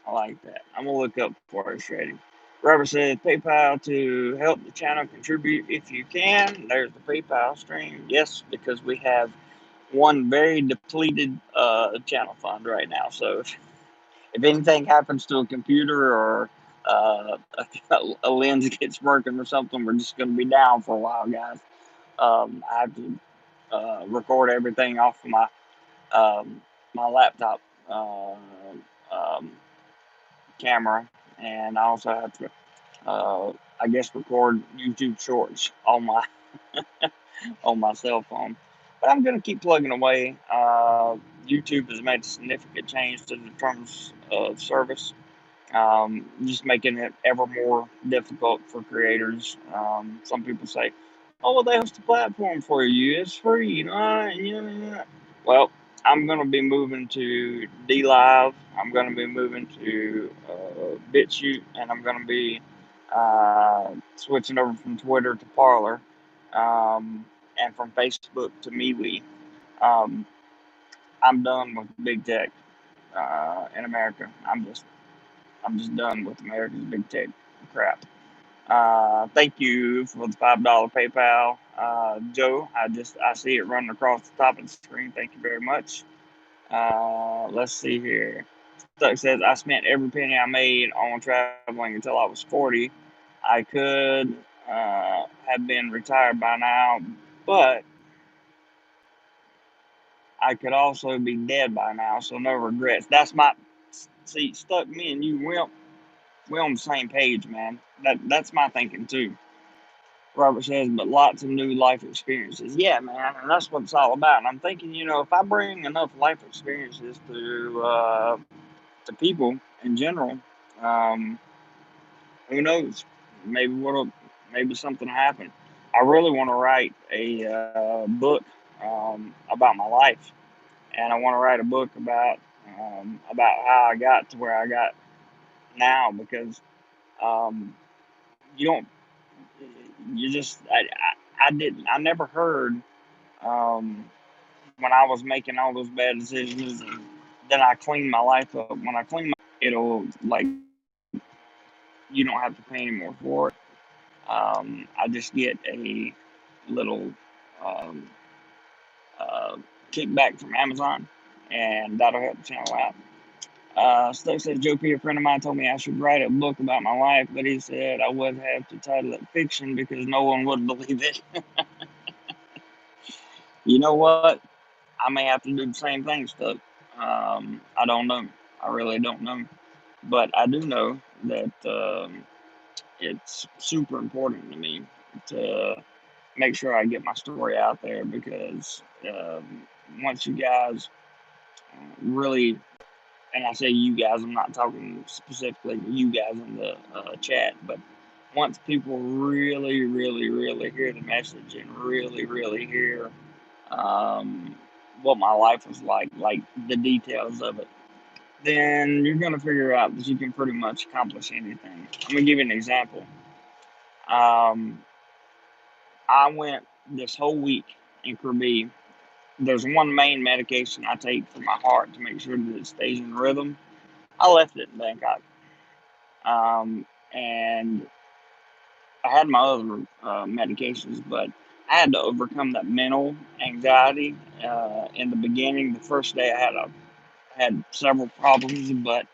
I like that. I'm gonna look up forest trading. Robert says PayPal to help the channel contribute if you can. There's the PayPal stream. Yes, because we have one very depleted channel fund right now. So if anything happens to a computer or a lens gets broken or something, we're just going to be down for a while, guys. I have to record everything off of my laptop um, camera, and I also have to, I guess, record YouTube Shorts on my cell phone. But I'm gonna keep plugging away. YouTube has made a significant change to the terms of service, just making it ever more difficult for creators. Some people say, "Oh, well, they host a platform for you. It's free." Yeah. Well, I'm going to be moving to DLive. I'm going to be moving to BitChute, and I'm going to be switching over from Twitter to Parler, and from Facebook to MeWe. Um, I'm done with big tech in America. I'm just done with America's big tech crap. Thank you for the $5 PayPal, Joe. I see it running across the top of the screen. Thank you very much. Let's see here. Stuck says I spent every penny I made on traveling until I was 40. I could have been retired by now, but I could also be dead by now, so no regrets. That's my see. Stuck me and you, Will. We're on the same page, man. That's my thinking too. Robert says, but lots of new life experiences. Yeah, man, and that's what it's all about. And I'm thinking, if I bring enough life experiences to people in general, um, who knows? Maybe maybe something will happen. I really want to write a book about my life, and I want to write a book about how I got to where I got now because um, you don't you just I didn't I never heard um, when I was making all those bad decisions and then I cleaned my life up. When I clean my it'll like you don't have to pay anymore for it. I just get a little um, uh, kickback from Amazon, and that'll help the channel out. Stuff says Joe P, a friend of mine, told me I should write a book about my life, but he said I would have to title it fiction because no one would believe it. You know what? I may have to do the same thing, Stuck. I don't know. I really don't know. But I do know that it's super important to me to make sure I get my story out there because once you guys really, and I say you guys, I'm not talking specifically to you guys in the chat, but once people really, really, really hear the message and really, really hear um, what my life was like the details of it, then you're going to figure out that you can pretty much accomplish anything. I'm going to give you an example. Um, I went this whole week in Krabi. There's one main medication I take for my heart to make sure that it stays in rhythm. I left it in Bangkok. And I had my other medications, but I had to overcome that mental anxiety in the beginning. The first day I had several problems, but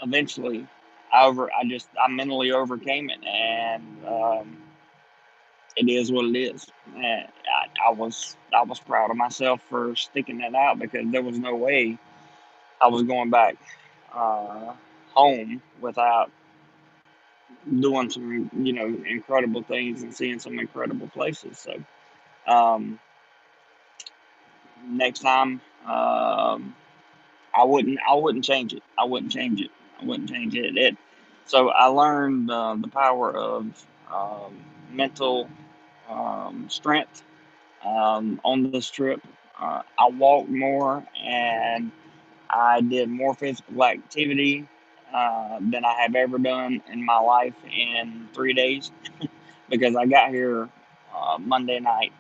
eventually I mentally overcame it, and it is what it is. And I was proud of myself for sticking that out because there was no way I was going back uh, home without doing some incredible things and seeing some incredible places. So next time I wouldn't change it. I wouldn't change it. I wouldn't change it. So I learned the power of um, mental strength on this trip. I walked more and I did more physical activity than I have ever done in my life in 3 days because I got here Monday night,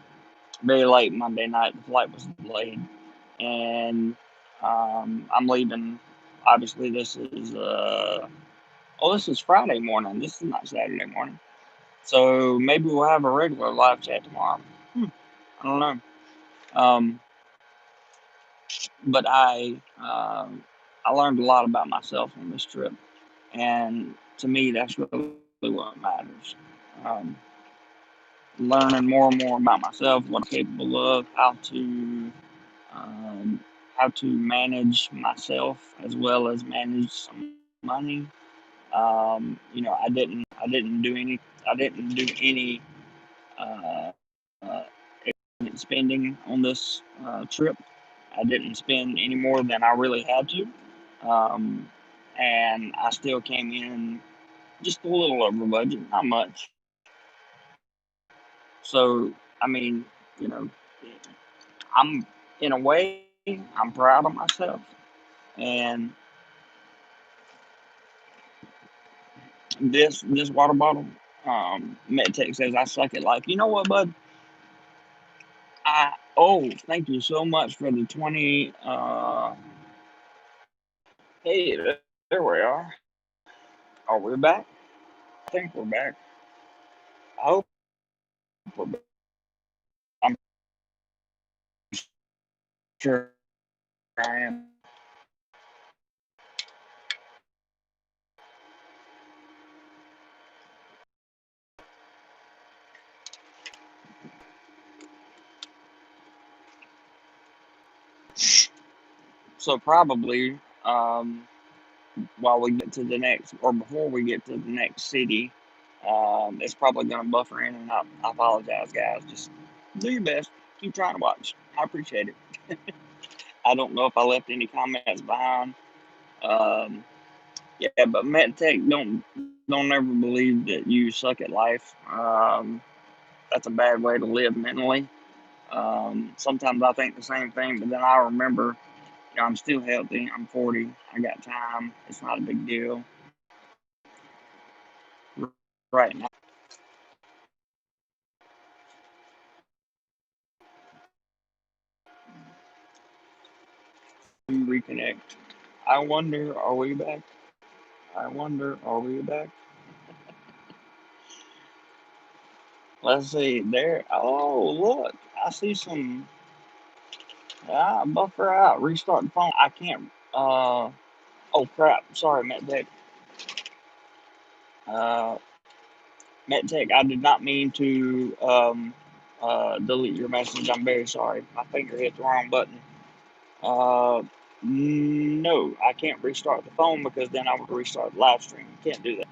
very late Monday night. The flight was delayed, and I'm leaving. Obviously, this is Oh, this is Friday morning. This is not Saturday morning. So maybe we'll have a regular live chat tomorrow. Hmm, I don't know. Um, but I learned a lot about myself on this trip, and to me, that's really what matters. Um, Learning more and more about myself, what I'm capable of, um, how to manage myself as well as manage some money. I didn't do any extravagant spending on this trip. I didn't spend any more than I really had to, um, and I still came in just a little over budget, not much. So, I mean, you know, I'm in a way I'm proud of myself, and this water bottle, MedTech says I suck at life. You know what, bud? Thank you so much for the 20. Hey, there we are. Are we back? I think we're back. I hope we're back. I'm sure I am. So probably, while we get to the next, or before we get to the next city, it's probably going to buffer in and out. I apologize, guys. Just do your best. Keep trying to watch. I appreciate it. I don't know if I left any comments behind. Um, yeah, but MedTech, don't ever believe that you suck at life. That's a bad way to live mentally. Sometimes I think the same thing, but then I remember, I'm still healthy. I'm 40. I got time. It's not a big deal right now. Reconnect. I wonder, are we back? I wonder, are we back? Let's see. There. Oh, look. I see some. Buffer out. Restart the phone. I can't. Oh crap. Sorry, MetTech. Uh, MetTech. I did not mean to delete your message. I'm very sorry. My finger hit the wrong button. Uh, no, I can't restart the phone because then I would restart the live stream. Can't do that.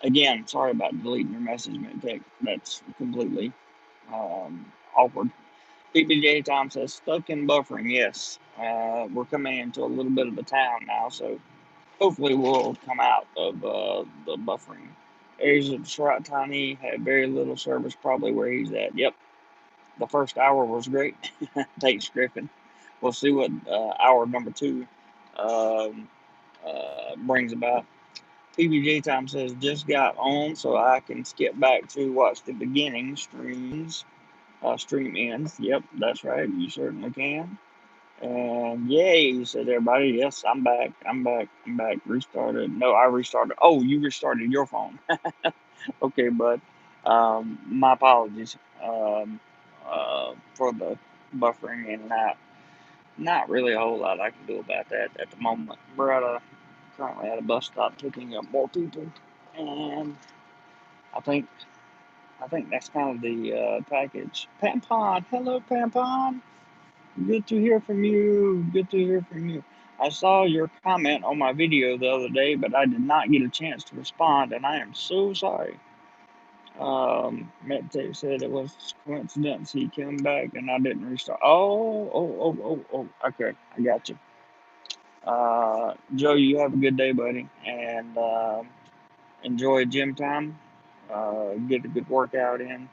Again, sorry about deleting your message, MetTech. That's completely awkward. PBJ Time says stuck in buffering. Yes, we're coming into a little bit of a town now, so hopefully we'll come out of the buffering. Areas of Detroit Tiny had very little service, probably where he's at. Yep, the first hour was great. Thanks, Griffin. We'll see what hour number two um, brings about. PBJ Time says just got on, so I can skip back to watch the beginning streams. Stream ends. Yep, that's right. You certainly can. And yay, said everybody. Yes, I'm back. I'm back. I'm back. Restarted. No, I restarted. Oh, you restarted your phone. Okay, bud. My apologies for the buffering in and out. Not really a whole lot I can do about that at the moment. We're currently at a bus stop picking up more people, and I think I think that's kind of the package. Pampon, hello, Pampon. Good to hear from you. Good to hear from you. I saw your comment on my video the other day, but I did not get a chance to respond, and I am so sorry. Meditate said it was coincidence he came back and I didn't restart. Oh. Okay, I got you. Joe, you have a good day, buddy, and enjoy gym time. Get a good workout in,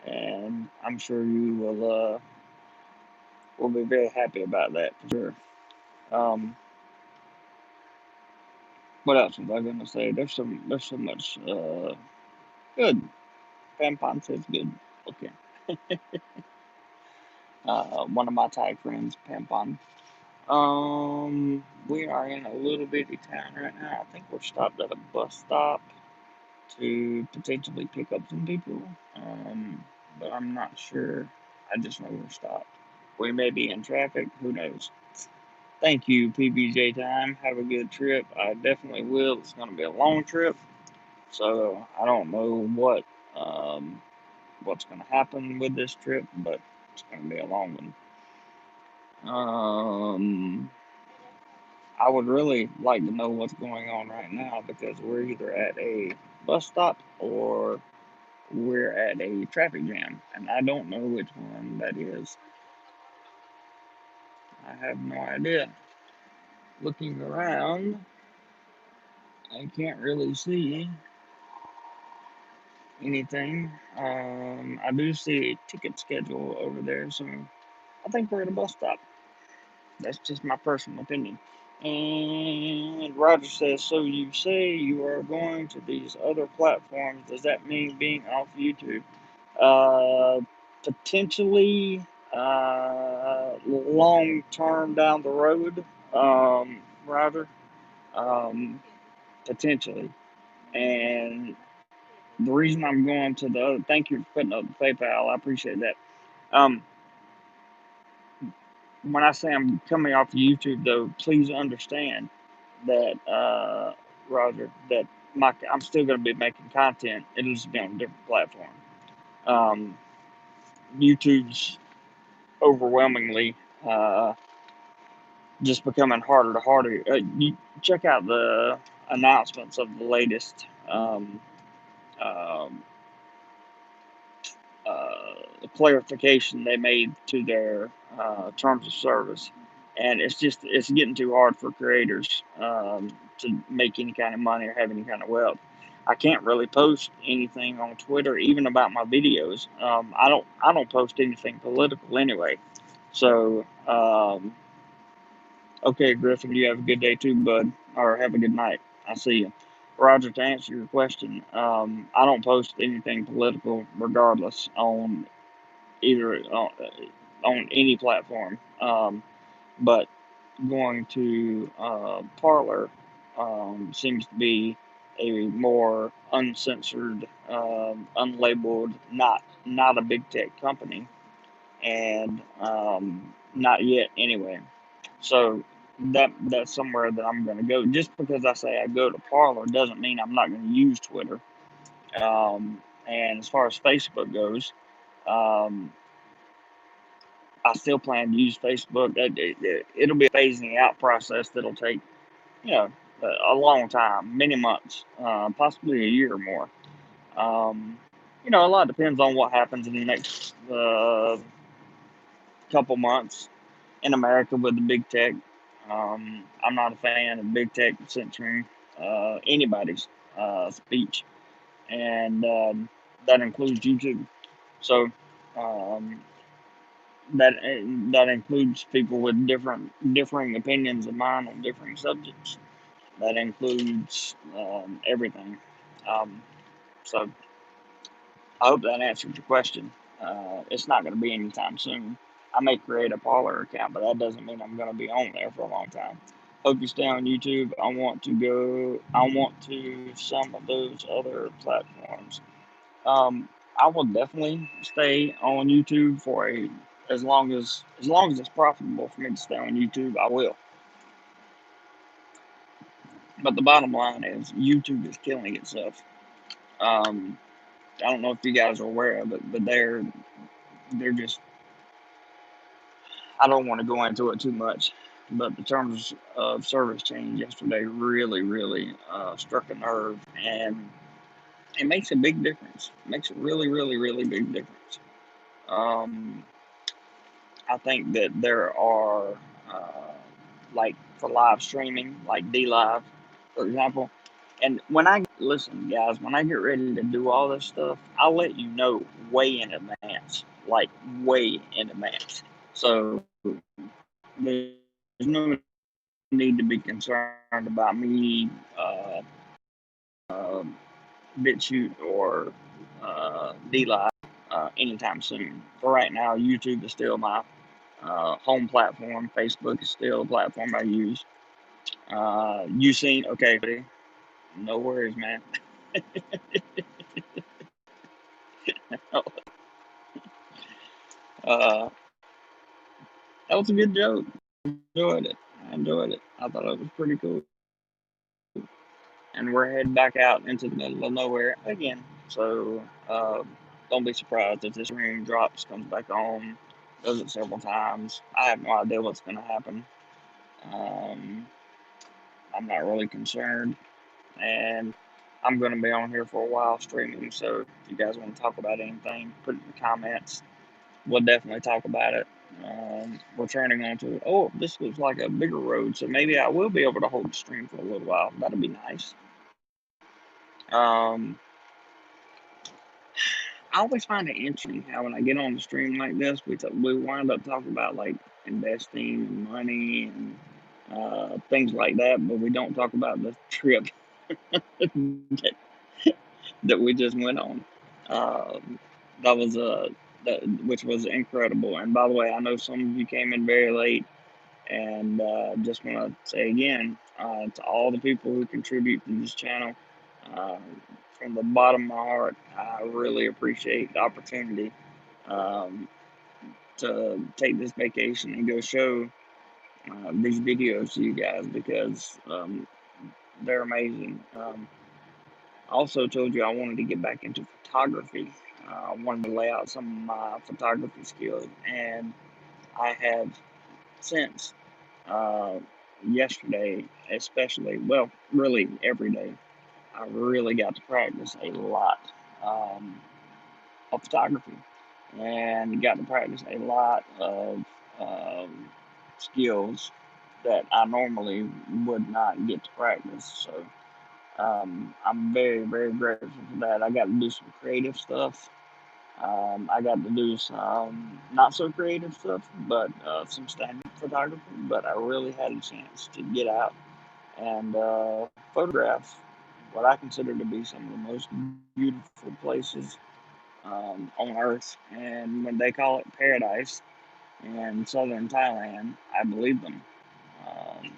and I'm sure you will be very happy about that for sure. Um, what else was I gonna say? There's so much good. Pampon says good. Okay. One of my Thai friends, Pampon. We are in a little bitty town right now. I think we're stopped at a bus stop to potentially pick up some people. But I'm not sure. I just know we're stopped. We may be in traffic. Who knows? Thank you, PBJ Time. Have a good trip. I definitely will. It's going to be a long trip, so I don't know what's going to happen with this trip, but it's going to be a long one. I would really like to know what's going on right now because we're either at a bus stop or we're at a traffic jam, and I don't know which one that is. I have no idea. Looking around, I can't really see anything. I do see a ticket schedule over there, so I think we're at a bus stop. That's just my personal opinion. And Roger says, so you say you are going to these other platforms. Does that mean being off YouTube? Uh, Potentially, long term down the road, Roger. Um, Potentially. And the reason I'm going to the other, thank you for putting up the PayPal. I appreciate that. Um, when I say I'm coming off of YouTube, though, please understand that, Roger, that I'm still going to be making content. It'll just be on a different platform. Um, YouTube's overwhelmingly just becoming harder to harder. You check out the announcements of the latest um, clarification they made to their terms of service, and it's getting too hard for creators to make any kind of money or have any kind of wealth. I can't really post anything on Twitter, even about my videos. I don't post anything political anyway. So okay, Griffin, you have a good day too, bud, or have a good night. I see you. Roger, to answer your question, I don't post anything political, regardless, on either on any platform. But going to Parlor seems to be a more uncensored, unlabeled, not a big tech company, and not yet anyway. So that's somewhere that I'm going to go. Just because I say I go to Parlor doesn't mean I'm not going to use Twitter. And as far as Facebook goes, um, I still plan to use Facebook. It'll be a phasing out process that'll take, you know, a long time, many months, possibly a year or more. Um, a lot depends on what happens in the next couple months in America with the big tech. I'm not a fan of big tech censoring anybody's speech, and that includes YouTube. So um, that includes people with differing opinions of mine on differing subjects. That includes everything. Um, so I hope that answered your question. It's not going to be anytime soon. I may create a Parler account, but that doesn't mean I'm going to be on there for a long time. Hope you stay on YouTube. I want to go. I want to some of those other platforms. Um, I will definitely stay on YouTube for as long as it's profitable for me to stay on YouTube. I will. But the bottom line is YouTube is killing itself. Um, I don't know if you guys are aware of it, but they're just. I don't want to go into it too much, but the terms of service change yesterday really, really struck a nerve, and it makes a big difference. It makes a really, really, really big difference. Um, I think that there are, uh, like for live streaming, like D Live, for example. And listen, guys, when I get ready to do all this stuff, I'll let you know way in advance, like way in advance. So there's no need to be concerned about me, uh, BitChute or D Live anytime soon. For right now, YouTube is still my home platform. Facebook is still a platform I use. You seen? Okay, buddy. No worries, man. uh, that was a good joke. Enjoyed it. I enjoyed it. I thought it was pretty cool. And we're heading back out into the middle of nowhere again. So don't be surprised if this rain drops, comes back on, does it several times. I have no idea what's going to happen. Um, I'm not really concerned, and I'm going to be on here for a while streaming. So if you guys want to talk about anything, put it in the comments. We'll definitely talk about it. We're turning onto, oh, this looks like a bigger road, so maybe I will be able to hold the stream for a little while. That'll be nice. Um, I always find it interesting how when I get on the stream like this, we wind up talking about like investing and money and things like that, but we don't talk about the trip that, that we just went on. That was which was incredible. And by the way, I know some of you came in very late, and just want to say again to all the people who contribute to this channel, uh, from the bottom of my heart, I really appreciate the opportunity um, to take this vacation and go show these videos to you guys because they're amazing. I also told you I wanted to get back into photography. I wanted to lay out some of my photography skills, and I have since uh, yesterday, especially, well, really every day, I really got to practice a lot of photography and got to practice a lot of um, skills that I normally would not get to practice. So I'm very, very grateful for that. I got to do some creative stuff. I got to do some not so creative stuff, but some standard photography. But I really had a chance to get out and photograph what I consider to be some of the most beautiful places on earth. And when they call it paradise in southern Thailand, I believe them. Um,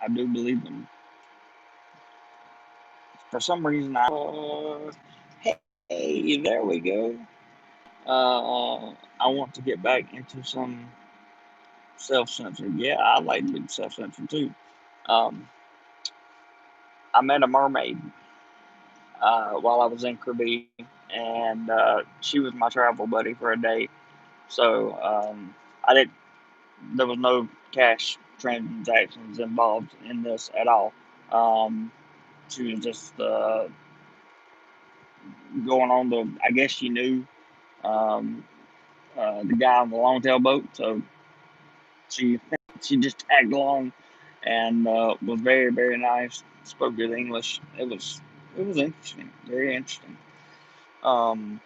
I do believe them. For some reason, hey, there we go. I want to get back into some self-censored. Yeah, I like to be self-censored too. Um, I met a mermaid while I was in Krabi, and she was my travel buddy for a day. So I didn't. There was no cash transactions involved in this at all. Um, she was just going on the. I guess she knew um, the guy on the longtail boat, so she she just tagged along and was very very nice. Spoke good English. It was interesting, very interesting. Um,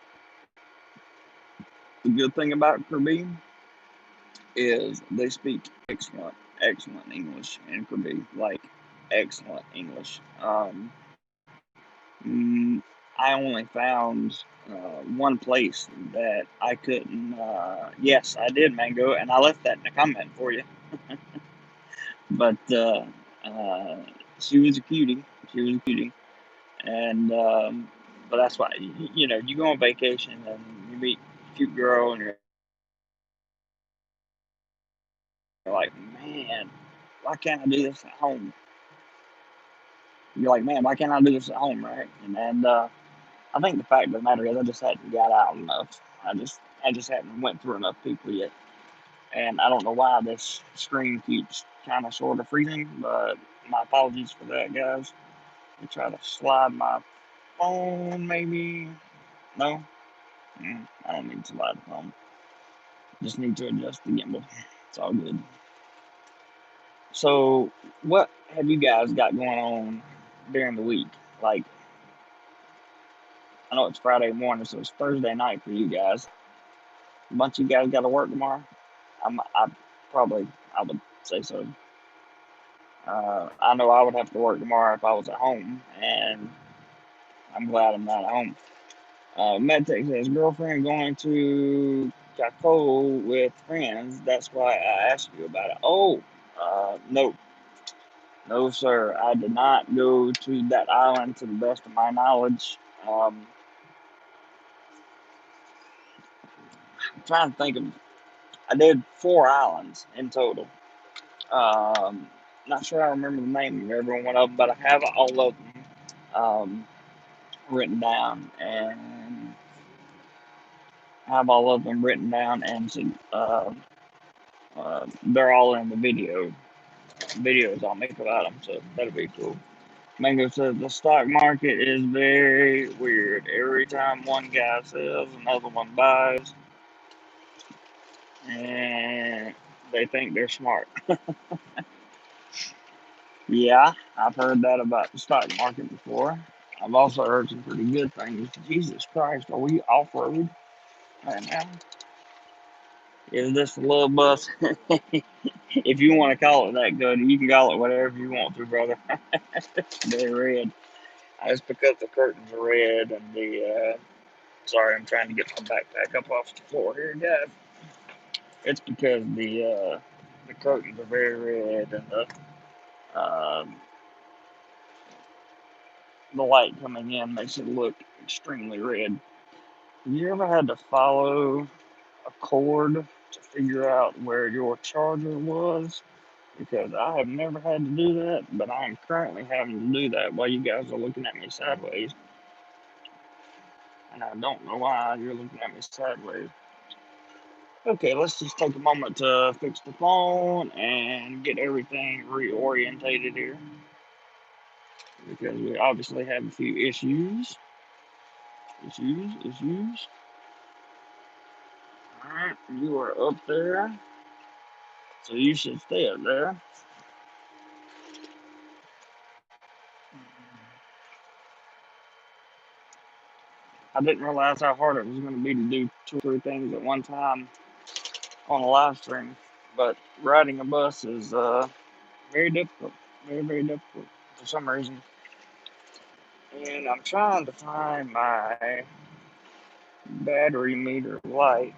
the good thing about Krabi is they speak excellent English in Krabi, like excellent English. Mm, I only found one place that I couldn't. Yes, I did, Mango, and I left that in the comment for you. But uh, she was a cutie. She was a cutie, and but that's why you go on vacation and you meet a cute girl and you're like, man, why can't I do this at home? You're like, man, why can't I do this at home, right? And I think the fact of the matter is I just hadn't got out enough. I just hadn't went through enough people yet. And I don't know why this screen keeps kind of sort of freezing, but my apologies for that, guys. Let me try to slide my phone, maybe. No, I don't need to slide the phone. Just need to adjust the gimbal. It's all good. So, what have you guys got going on during the week? Like, I know it's Friday morning, so it's Thursday night for you guys. A bunch of you guys got to work tomorrow. I probably I would say so. I know I would have to work tomorrow if I was at home, and I'm glad I'm not at home. Medtech says girlfriend going to got cold with friends. That's why I asked you about it. Oh, no, no, sir. I did not go to that island to the best of my knowledge. I'm trying to think of. I did 4 islands in total. Um, Not sure I remember the name of every one of them, but I have all of them written down, and they're all in the videos I'll make about them. So that'll be cool. Mango says the stock market is very weird. Every time one guy sells, another one buys, and they think they're smart. Yeah, I've heard that about the stock market before. I've also heard some pretty good things. Jesus Christ, are we off road right now? Is this a little bus? If you want to call it that good, you can call it whatever you want to, brother. They're red. It's because the curtains are red and sorry, I'm trying to get my backpack up off the floor here, guys. It's because the curtains are very red and um, the light coming in makes it look extremely red. Have you ever had to follow a cord to figure out where your charger was? Because I have never had to do that, but I am currently having to do that while you guys are looking at me sideways. And I don't know why you're looking at me sideways. Okay, let's just take a moment to fix the phone and get everything reorientated here because we obviously have a few issues. Issues. Alright, you are up there, so you should stay up there. I didn't realize how hard it was going to be to do 2 or 3 things at one time on a live stream, but riding a bus is very difficult. Very, very difficult for some reason. And I'm trying to find my battery meter light.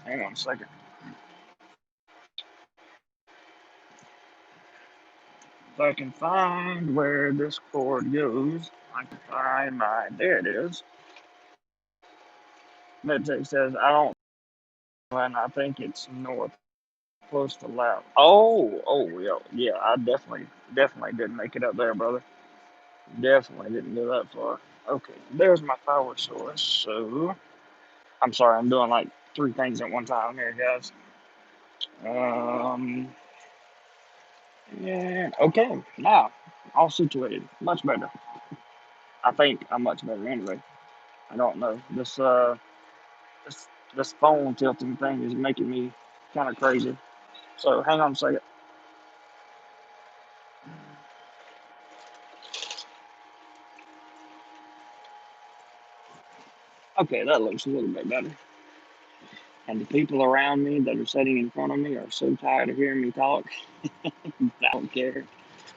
Hang on a second. If I can find where this cord goes, I can find my. There it is. Medtech says I don't, and I think it's north, close to Loud. Yeah. I definitely didn't make it up there, brother. Definitely didn't go that far. Okay, there's my power source. So I'm sorry, I'm doing like 3 things at one time here, guys. Um, yeah, okay, now all situated, much better. I think I'm much better anyway. I don't know. This this phone tilting thing is making me kind of crazy. So hang on a second. Okay, that looks a little bit better. And the people around me that are sitting in front of me are so tired of hearing me talk. I don't care.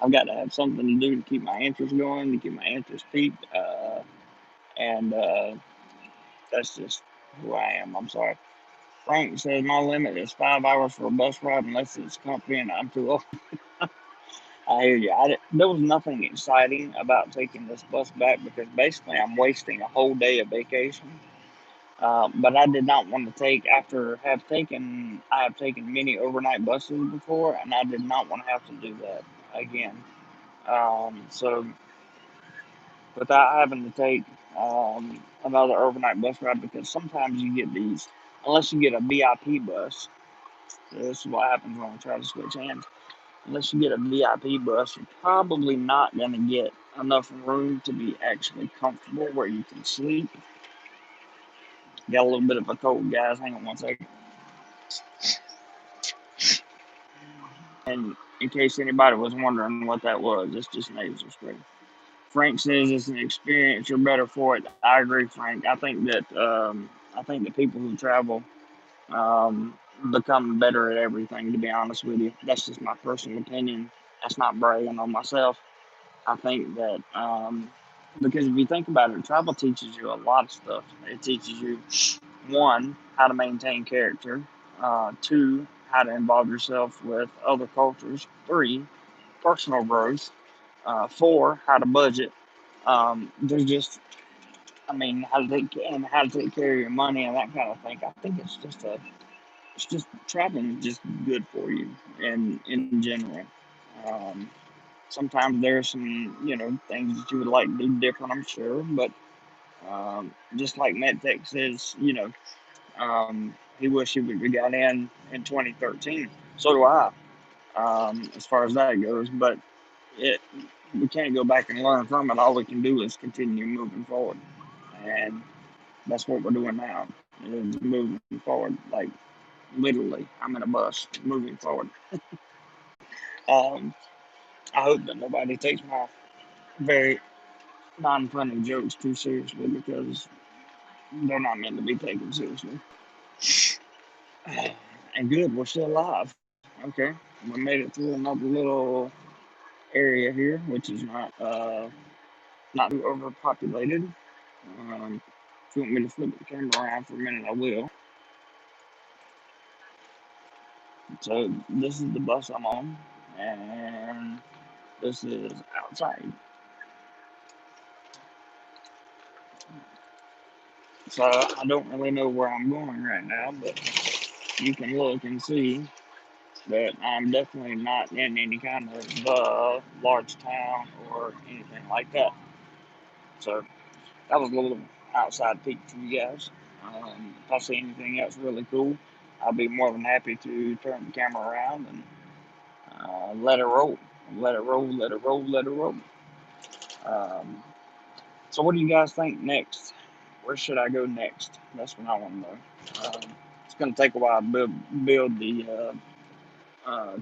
I've got to have something to do to keep my interest going, to keep my interest peaked. And That's just who I am. I'm sorry. Frank says my limit is 5 hours for a bus ride unless it's comfy and I'm too old. I hear you. There was nothing exciting about taking this bus back because basically I'm wasting a whole day of vacation. But I did not want to take I have taken many overnight buses before, and I did not want to have to do that again. So without having to take another overnight bus ride, because sometimes you get these, unless you get a VIP bus. This is what happens when I try to switch hands. Unless you get a VIP bus, you're probably not going to get enough room to be actually comfortable where you can sleep. Got a little bit of a cold, guys. Hang on one second. And in case anybody was wondering what that was, it's just nasal spray. Frank says it's an experience. You're better for it. I agree, Frank. I think the people who travel um, become better at everything. To be honest with you, that's just my personal opinion. That's not bragging on myself. I think that because if you think about it, travel teaches you a lot of stuff. It teaches you one, how to maintain character. Two, how to involve yourself with other cultures. Three, personal growth. Four, how to budget. There's just, I mean, how to take care of your money and that kind of thing. I think it's just traveling is just good for you in general. Um, Sometimes there's some, things that you would like to do different, I'm sure, but just like MedTech says, he wished he would have got in 2013. So do I, as far as that goes. But it we can't go back and learn from it. All we can do is continue moving forward, and that's what we're doing now. Is moving forward, like literally. I'm in a bus moving forward. Um, I hope that nobody takes my very non-funny jokes too seriously because they're not meant to be taken seriously. And good, we're still alive. Okay, we made it through another little area here, which is not too overpopulated. If you want me to flip the camera around for a minute, I will. So this is the bus I'm on, and this is outside. So I don't really know where I'm going right now, but you can look and see that I'm definitely not in any kind of large town or anything like that. So that was a little outside peek for you guys. If I see anything else really cool, I'll be more than happy to turn the camera around and let it roll. Let it roll, let it roll, let it roll. Um, so, what do you guys think next? Where should I go next? That's what I want to know. It's going to take a while to build the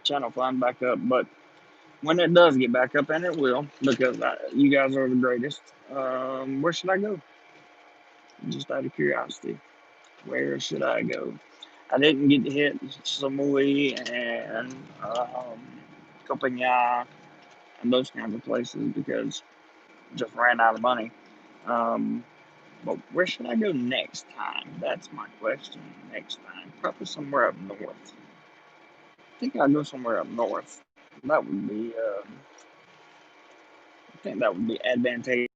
channel fund back up, but when it does get back up, and it will, because you guys are the greatest, where should I go? Just out of curiosity. Where should I go? I didn't get to hit Samui and Copenhagen and those kinds of places because just ran out of money. Um, but where should I go next time? That's my question. Next time, probably somewhere up north. I think I'll go somewhere up north. That would be. I think that would be advantageous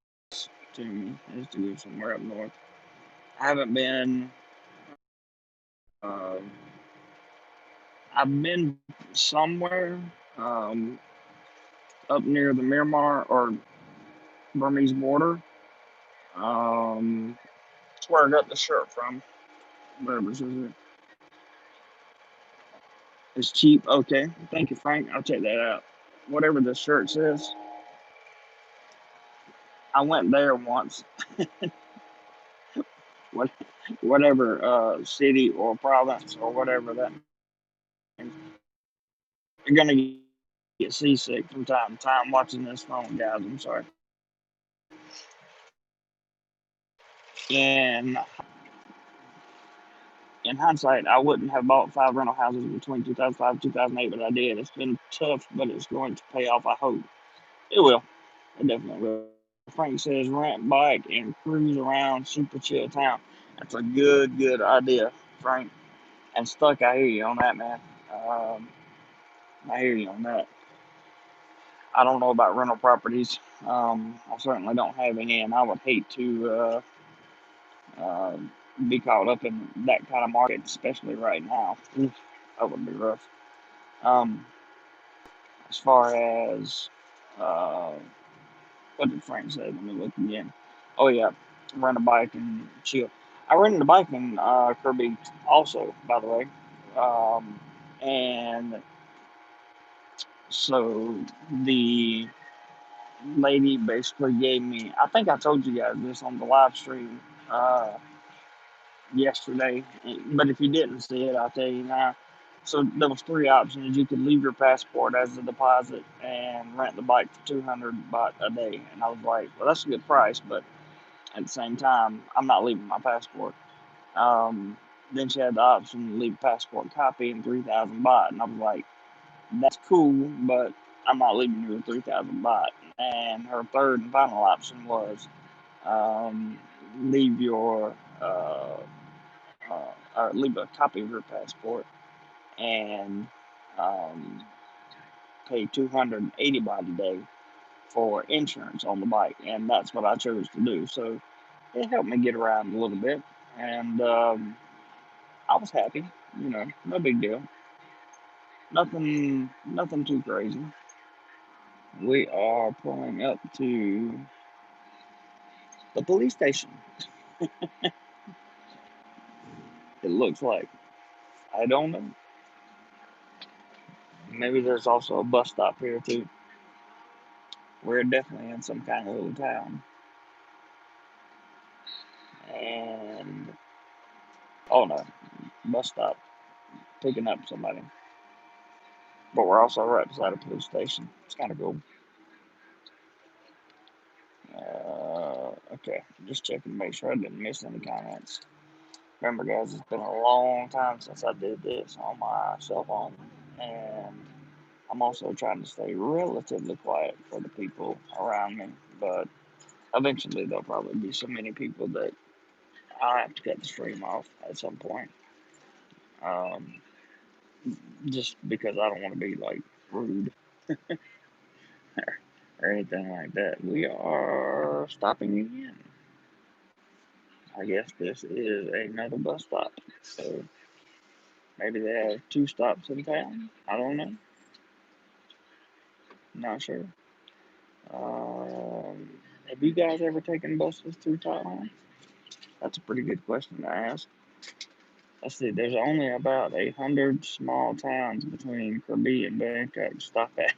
to me is to go somewhere up north. I haven't been. Uh, I've been somewhere um, up near the Myanmar or Burmese border. That's where I got the shirt from. Whatever it is. It's cheap. Okay. Thank you, Frank. I'll check that out. Whatever the shirt says. I went there once. What, whatever city or province or whatever that means. You're gonna get seasick from time to time watching this phone, guys. I'm sorry. And in hindsight, I wouldn't have bought 5 rental houses between 2005 and 2008, but I did. It's been tough, but it's going to pay off. I hope it will. It definitely will. Frank says rent bike and cruise around super chill town. That's a good idea, Frank. And Stuck, I hear you on that, man. Um, I hear you on that. I don't know about rental properties. I certainly don't have any, and I would hate to uh, be caught up in that kind of market, especially right now. Oof, that would be rough. Um, as far as uh, what did Frank say? Let me look again. Oh yeah, rent a bike and chill. I rented a bike in Krabi also, by the way. And so the lady basically gave me. I think I told you guys this on the live stream uh, yesterday, but if you didn't see it, I'll tell you now. So there was three options. You could leave your passport as a deposit and rent the bike for 200 baht a day. And I was like, well, that's a good price, but at the same time, I'm not leaving my passport. Um, then she had the option to leave a passport copy and 3,000 baht, and I was like, that's cool, but I'm not leaving you with 3,000 baht. And her third and final option was um, leave your or leave a copy of your passport, and um, pay $280 a day for insurance on the bike, and that's what I chose to do. So it helped me get around a little bit, and I was happy. No big deal. Nothing too crazy. We are pulling up to the police station. It looks like. I don't know. Maybe there's also a bus stop here too. We're definitely in some kind of little town. And oh no, bus stop picking up somebody. But we're also right beside a police station. It's kind of cool. Okay, just checking to make sure I didn't miss any comments. Remember, guys, it's been a long time since I did this on my cell phone, and I'm also trying to stay relatively quiet for the people around me. But eventually, there'll probably be so many people that I'll have to cut the stream off at some point. Um, just because I don't want to be like rude or anything like that. We are stopping again. I guess this is another bus stop. So maybe they have two stops in town. I don't know. Not sure. Have you guys ever taken buses through Thailand? That's a pretty good question to ask. Let's see. There's only about 100 small towns between Krabi and Bangkok to stop at.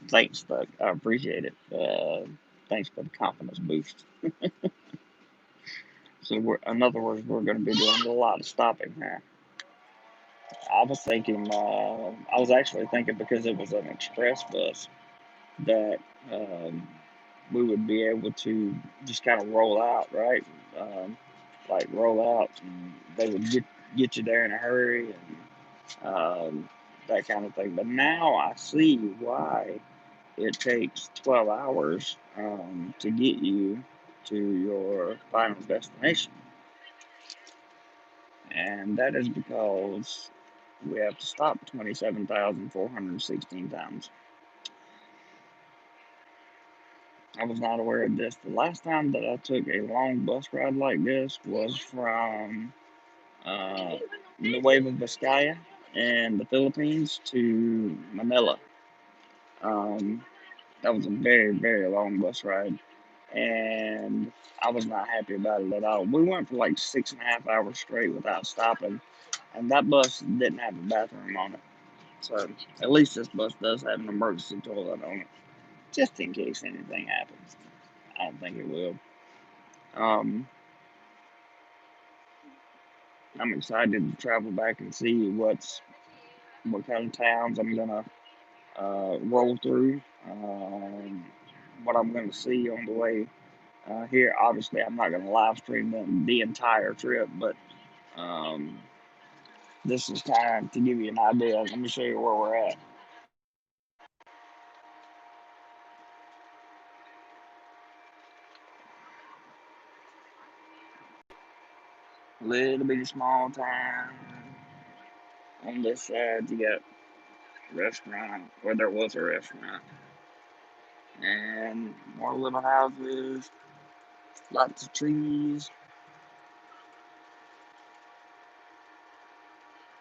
Thanks, Doug. I appreciate it. Thanks for the confidence boost. So, in other words, we're going to be doing a lot of stopping now. I was thinking, I was actually thinking because it was an express bus that we would be able to just kind of roll out, right? Um, like roll out, and they would get you there in a hurry and that kind of thing. But now I see why it takes 12 hours to get you to your final destination. And that is because we have to stop 27,416 times. I was not aware of this. The last time that I took a long bus ride like this was from uh, Nueva Vizcaya in the Philippines to Manila. Um, that was a very, very long bus ride, and I was not happy about it at all. We went for like 6.5 hours straight without stopping, and that bus didn't have a bathroom on it. So at least this bus does have an emergency toilet on it, just in case anything happens. I don't think it will. Um, I'm excited to travel back and see what kind of towns I'm gonna roll through. What I'm gonna see on the way here. Obviously, I'm not gonna live stream the entire trip, but um, this is kind of to give you an idea. Let me show you where we're at. Little bitty small town. On this side, you got a restaurant, where there was a restaurant, and more little houses, lots of trees,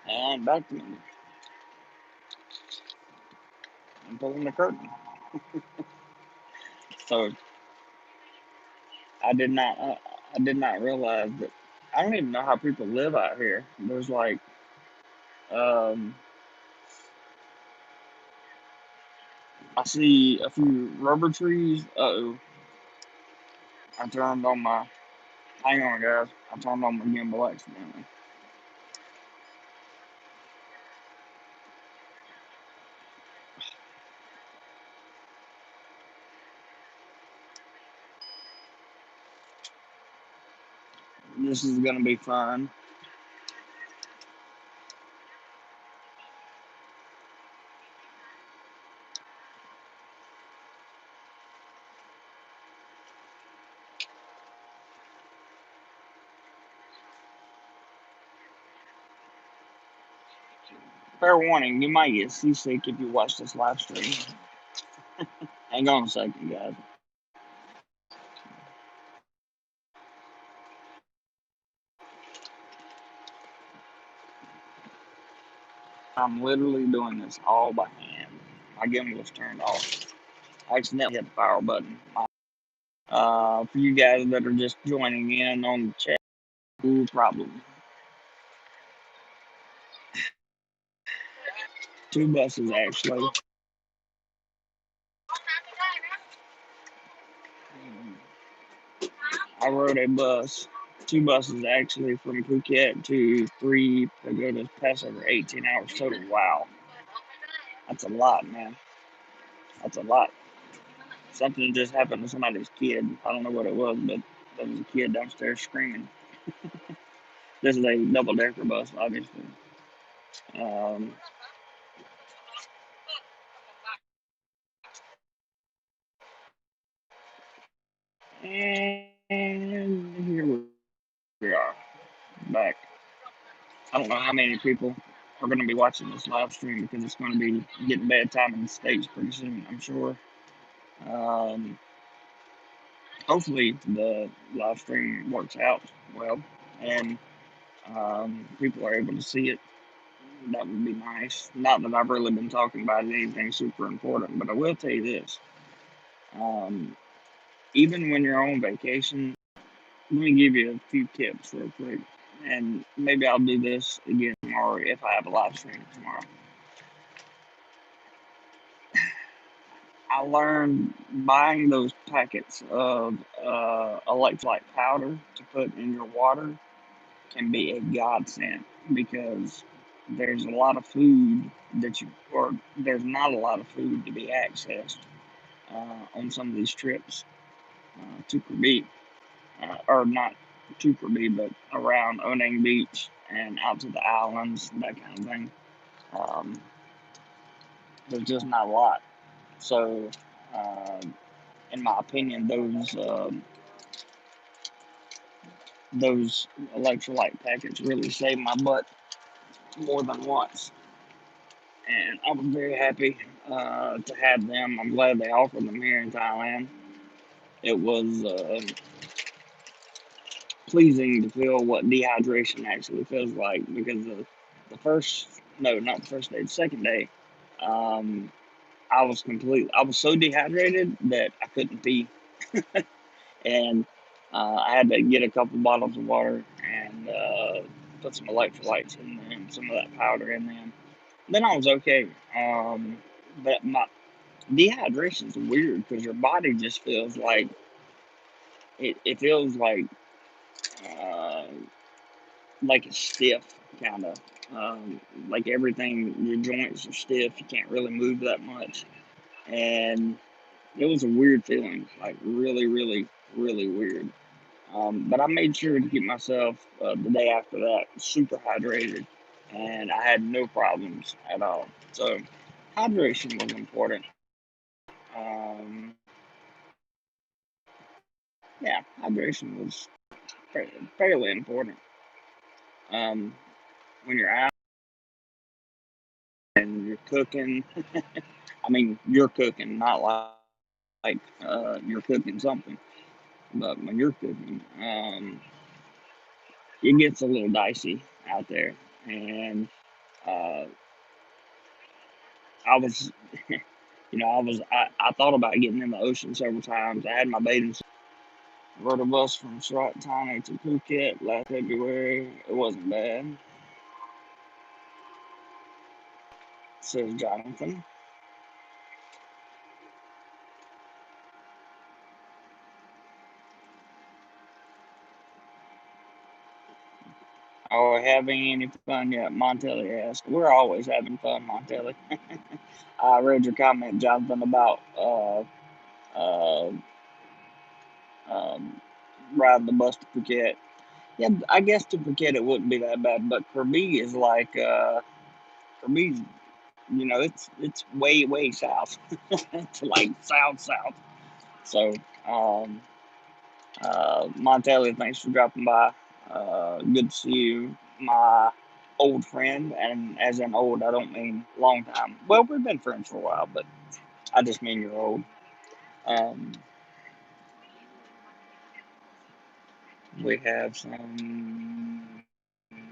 and back to me. I'm pulling the curtain. So I did not, I did not realize that. I don't even know how people live out here. There's like, um, I see a few rubber trees. Uh-oh, I turned on my. Hang on, guys. I turned on my gimbal accidentally. This is gonna be fun. Fair warning, you might get seasick if you watch this live stream. Hang on a second, guys. I'm literally doing this all by hand. My gimbal was turned off. I accidentally hit the power button. For you guys that are just joining in on the chat, no problem. Two buses actually. I rode a bus, two buses actually from Phuket to three pagodas, pass over 18 hours total. Wow, that's a lot, man. That's a lot. Something just happened to somebody's kid. I don't know what it was, but there was a kid downstairs screaming. This is a double decker bus, obviously. Um, and here we are, back. I don't know how many people are going to be watching this live stream because it's going to be getting bad time in the States pretty soon, I'm sure. Um, Hopefully, the live stream works out well and people are able to see it. That would be nice. Not that I've really been talking about anything super important, but I will tell you this. Um, Even when you're on vacation, let me give you a few tips real quick. And maybe I'll do this again tomorrow if I have a live stream tomorrow. I learned buying those packets of electrolyte powder to put in your water can be a godsend because there's a lot of food or there's not a lot of food to be accessed on some of these trips to Krabi, or not to Krabi, but around Onang Beach and out to the islands, that kind of thing. Um, there's just not a lot. So, uh, in my opinion, those electrolyte packets really saved my butt more than once, and I was very happy to have them. I'm glad they offered them here in Thailand. It was pleasing to feel what dehydration actually feels like because the first, no, not the first day, the second day, um, I was so dehydrated that I couldn't pee, and I had to get a couple bottles of water and put some electrolytes in them, some of that powder in them. Then I was okay. But my dehydration is weird because your body just feels like it feels uh, like it's stiff, kind of. Like everything, your joints are stiff. You can't really move that much, and it was a weird feeling, like really, really, really weird. But I made sure to keep myself the day after that super hydrated, and I had no problems at all. So hydration was important. Um, yeah, hydration was fairly important. Um, when you're out and you're cooking, I mean, you're cooking, not like you're cooking something, but when you're cooking, it gets a little dicey out there. And uh, I was, I thought about getting in the ocean several times. I had my bathing suit. Rode a bus from Surat Thani to Phuket last February. It wasn't bad, says Jonathan. Are we having any fun yet? Montelli asked. We're always having fun, Montelli. I read your comment, Jonathan, about uh, um, riding the bus to Phuket. Yeah, I guess to Phuket it wouldn't be that bad, but Krabi is like Krabi's, it's way south. It's like south. So, um, Montelli, thanks for dropping by. Good to see you. old friend, and as in old, I don't mean long time. Well, we've been friends for a while, but I just mean you're old. Um, we have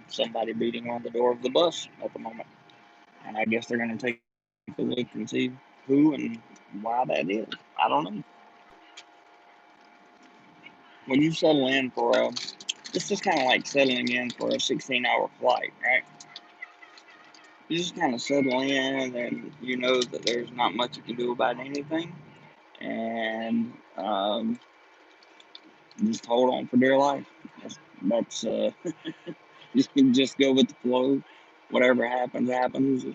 somebody beating on the door of the bus at the moment, and I guess they're going to take a look and see who and why that is. I don't know. When you settle in for it's just kind of like settling in for a 16-hour flight, right? You just kind of settle in, and you know that there's not much you can do about anything, and just hold on for dear life. That's just go with the flow. Whatever happens, happens.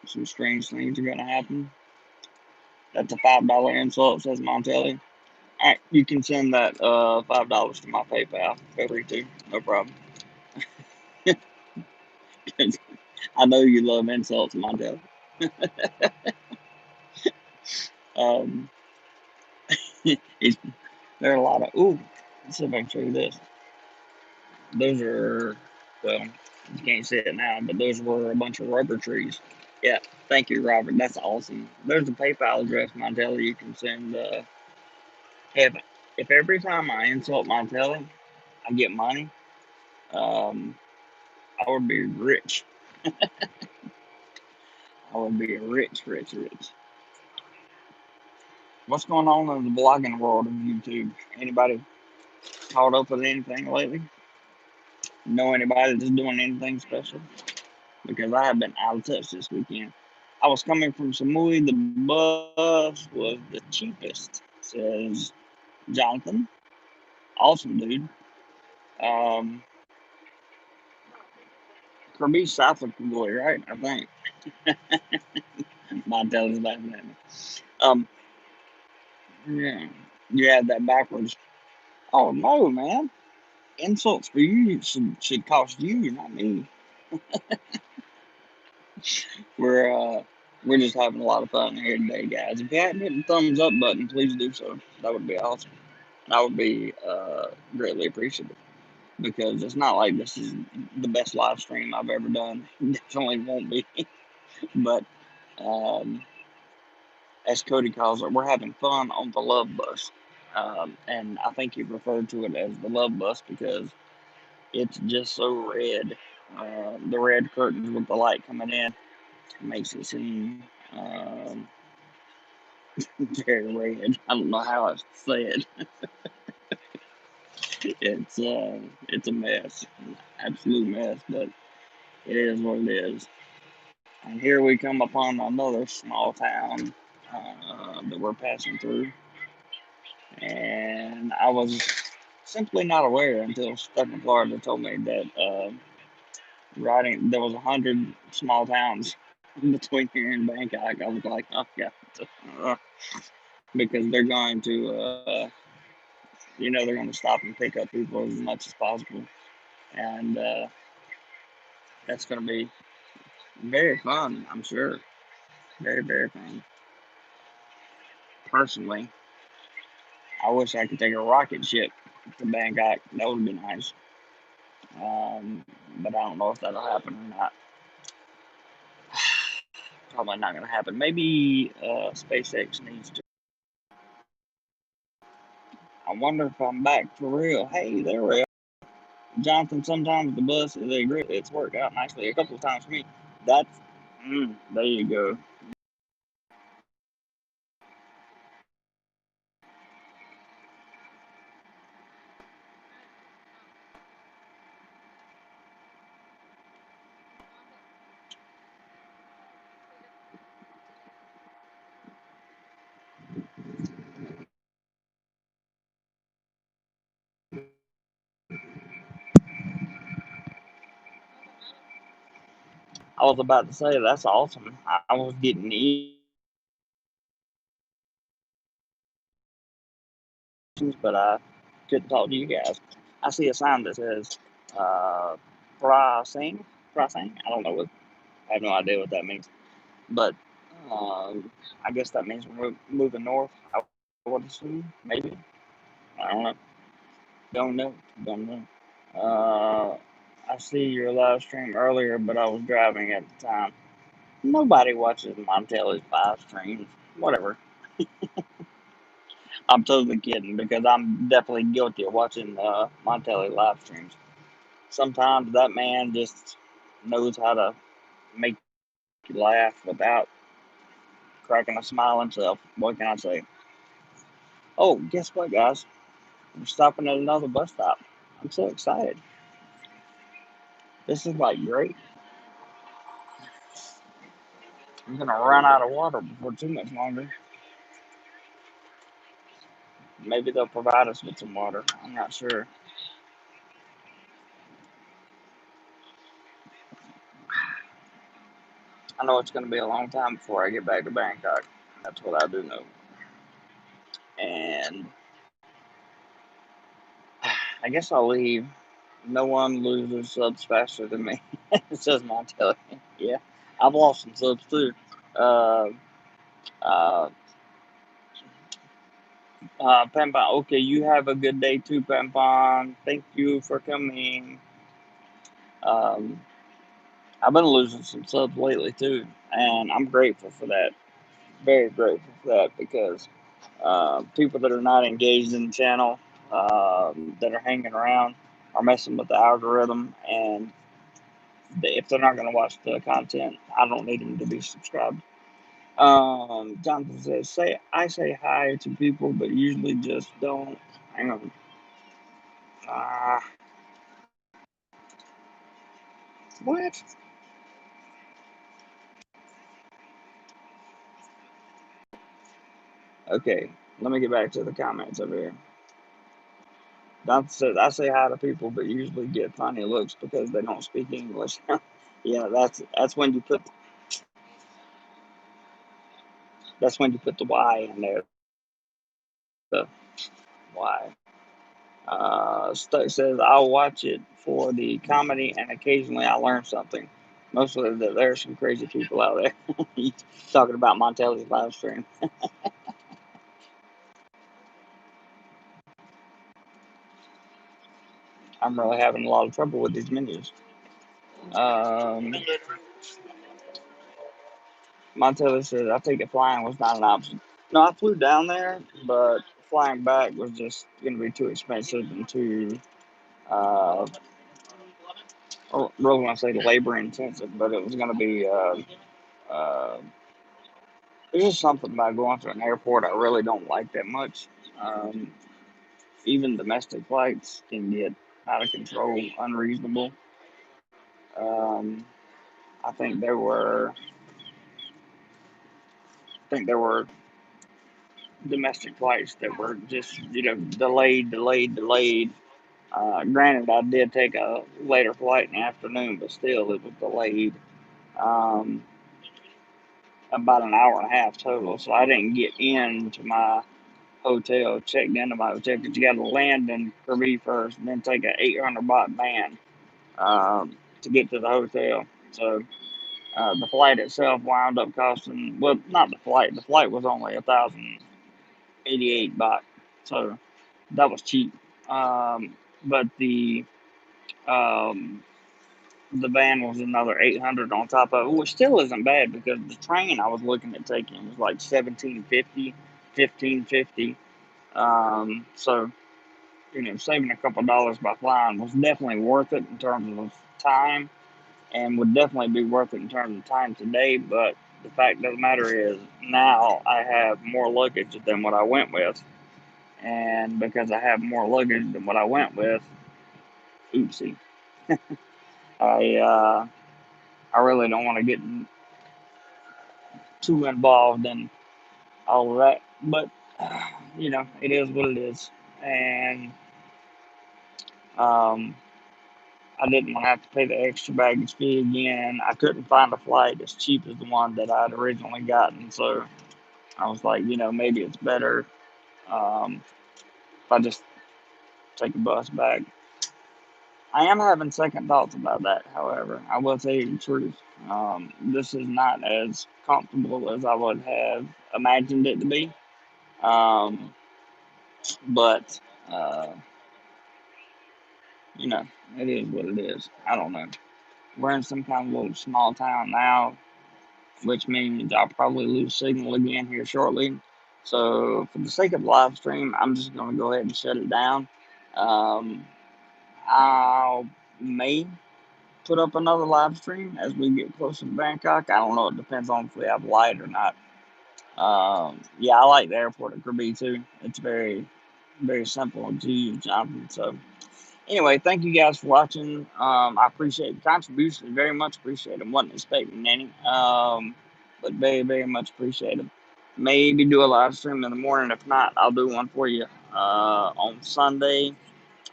Some strange things are gonna happen. That's a $5 insult, says Montelli. All right, you can send that $5 to my PayPal. Feel free to, no problem. I know you love insults, Montelli. Um, it's, there are a lot of. Ooh, let's see if I can show you this. Those are, well, you can't see it now, but those were a bunch of rubber trees. Yeah, thank you, Robert. That's awesome. There's a PayPal address, Montelli. You can send. If if every time I insult Montelli, I get money, um, I would be rich. I would be rich, rich, rich. What's going on in the blogging world of YouTube? Anybody caught up with anything lately? Know anybody that's doing anything special? Because I have been out of touch this weekend. I was coming from Samui. The bus was the cheapest, says Jonathan. Awesome, dude. Um, Krabi south of Kagoi, right? I think. My dad is laughing at me. Um, yeah, you had that backwards. Oh no, man! Insults for you should cost you, not me. We're uh, we're just having a lot of fun here today, guys. If you hadn't hit the thumbs up button, please do so. That would be awesome. I would be greatly appreciative because it's not like this is the best live stream I've ever done. Definitely won't be. But um, as Cody calls it, we're having fun on the love bus. And I think he referred to it as the love bus because it's just so red. The red curtains with the light coming in makes it seem very red. I don't know how else to say it. It's a mess, absolute mess, but it is what it is. And here we come upon another small town that we're passing through, and I was simply not aware until Stephen Florida told me that riding there was 100 small towns between here and Bangkok. I was like, oh yeah, uh, because they're going to, they're going to stop and pick up people as much as possible, and that's going to be very fun, I'm sure. Very, very fun. Personally, I wish I could take a rocket ship to Bangkok. That would be nice. But I don't know if that'll happen or not. Probably not going to happen. Maybe SpaceX needs to. I wonder if I'm back for real. Hey, there we are. Jonathan, sometimes the bus is a great. It's worked out nicely a couple of times for me. That's, there you go. I was about to say that's awesome. I was getting but I couldn't talk to you guys. I see a sign that says uh, Prasing. Prasing? I don't know what, I have no idea what that means. But I guess that means we're moving north. I would assume, maybe. I don't know. Don't know. Don't know. I see your live stream earlier, but I was driving at the time. Nobody watches Montelli's live streams. Whatever. I'm totally kidding because I'm definitely guilty of watching Montelli live streams. Sometimes that man just knows how to make you laugh without cracking a smile himself. What can I say? Oh, guess what, guys? We're stopping at another bus stop. I'm so excited. This is like great. I'm gonna run out of water before too much longer. Maybe they'll provide us with some water. I'm not sure. I know it's gonna be a long time before I get back to Bangkok. That's what I do know. And I guess I'll leave. No one loses subs faster than me. It says Montelli. Yeah, I've lost some subs too. Uh, uh, Pampan. Okay, you have a good day too, Pampan. Thank you for coming. Um, I've been losing some subs lately too, and I'm grateful for that. Very grateful for that because people that are not engaged in the channel, that are hanging around, are messing with the algorithm, and if they're not going to watch the content, I don't need them to be subscribed. Jonathan says, I say hi to people, but usually just don't. Hang on. Ah, what? Okay, let me get back to the comments over here. Jonathan says, I say hi to people, but usually get funny looks because they don't speak English. Yeah, that's when you put the Y in there. The Y. Stuck says, I'll watch it for the comedy and occasionally I learn something. Mostly that there are some crazy people out there. Talking about Montelli's live stream. I'm really having a lot of trouble with these menus. Um, Montelli says, I think it flying was not an option. No, I flew down there, but flying back was just going to be too expensive and too, uh, I really want to say labor intensive, but it was going to be, there's just something about going to an airport I really don't like that much. Um, Even domestic flights can get out of control, unreasonable. Um, I think there were domestic flights that were just delayed. Granted, I did take a later flight in the afternoon, but still, it was delayed. Um, about an hour and a half total, so I didn't get into my hotel, checked into my hotel because you got to land in Krabi first, and then take a 800 baht van to get to the hotel. So the flight itself wound up costing, well, not the flight. The flight was only 1,088 baht, so that was cheap. But um, the van was another 800 on top of it, which still isn't bad because the train I was looking at taking was like 1750, 1550. So saving a couple dollars by flying was definitely worth it in terms of time, and would definitely be worth it in terms of time today. But the fact of the matter is, now I have more luggage than what I went with, and because I have more luggage than what I went with, oopsie, I I really don't want to get too involved in all of that. But it is what it is, and um, I didn't want to have to pay the extra baggage fee again. I couldn't find a flight as cheap as the one that I'd originally gotten, so I was like, maybe it's better if I just take a bus back. I am having second thoughts about that, however. I will tell you the truth. This is not as comfortable as I would have imagined it to be. Um, but, uh, It is what it is. I don't know. We're in some kind of little small town now, which means I'll probably lose signal again here shortly. So, for the sake of the live stream, I'm just going to go ahead and shut it down. Um, I may put up another live stream as we get closer to Bangkok. I don't know. It depends on if we have light or not. Yeah, I like the airport at Krabi too. It's very, very simple to use, Jonathan. So, anyway, thank you guys for watching. I appreciate the contributions, very much appreciate them. Wasn't expecting any, but very, very much appreciate them. Maybe do a live stream in the morning. If not, I'll do one for you on Sunday,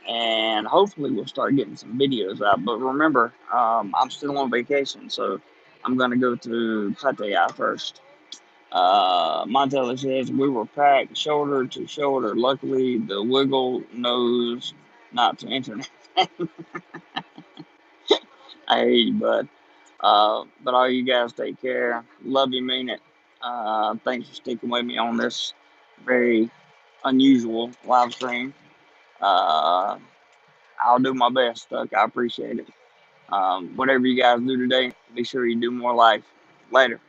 and hopefully we'll start getting some videos out. But remember, I'm still on vacation, so I'm gonna go to Pattaya first. Montella says we were packed shoulder to shoulder. Luckily, the wiggle knows not to internet. I hear you, bud. But all you guys take care. Love you, mean it. Thanks for sticking with me on this very unusual live stream. Uh, I'll do my best, Duck. I appreciate it. Whatever you guys do today, be sure you do more life. Later.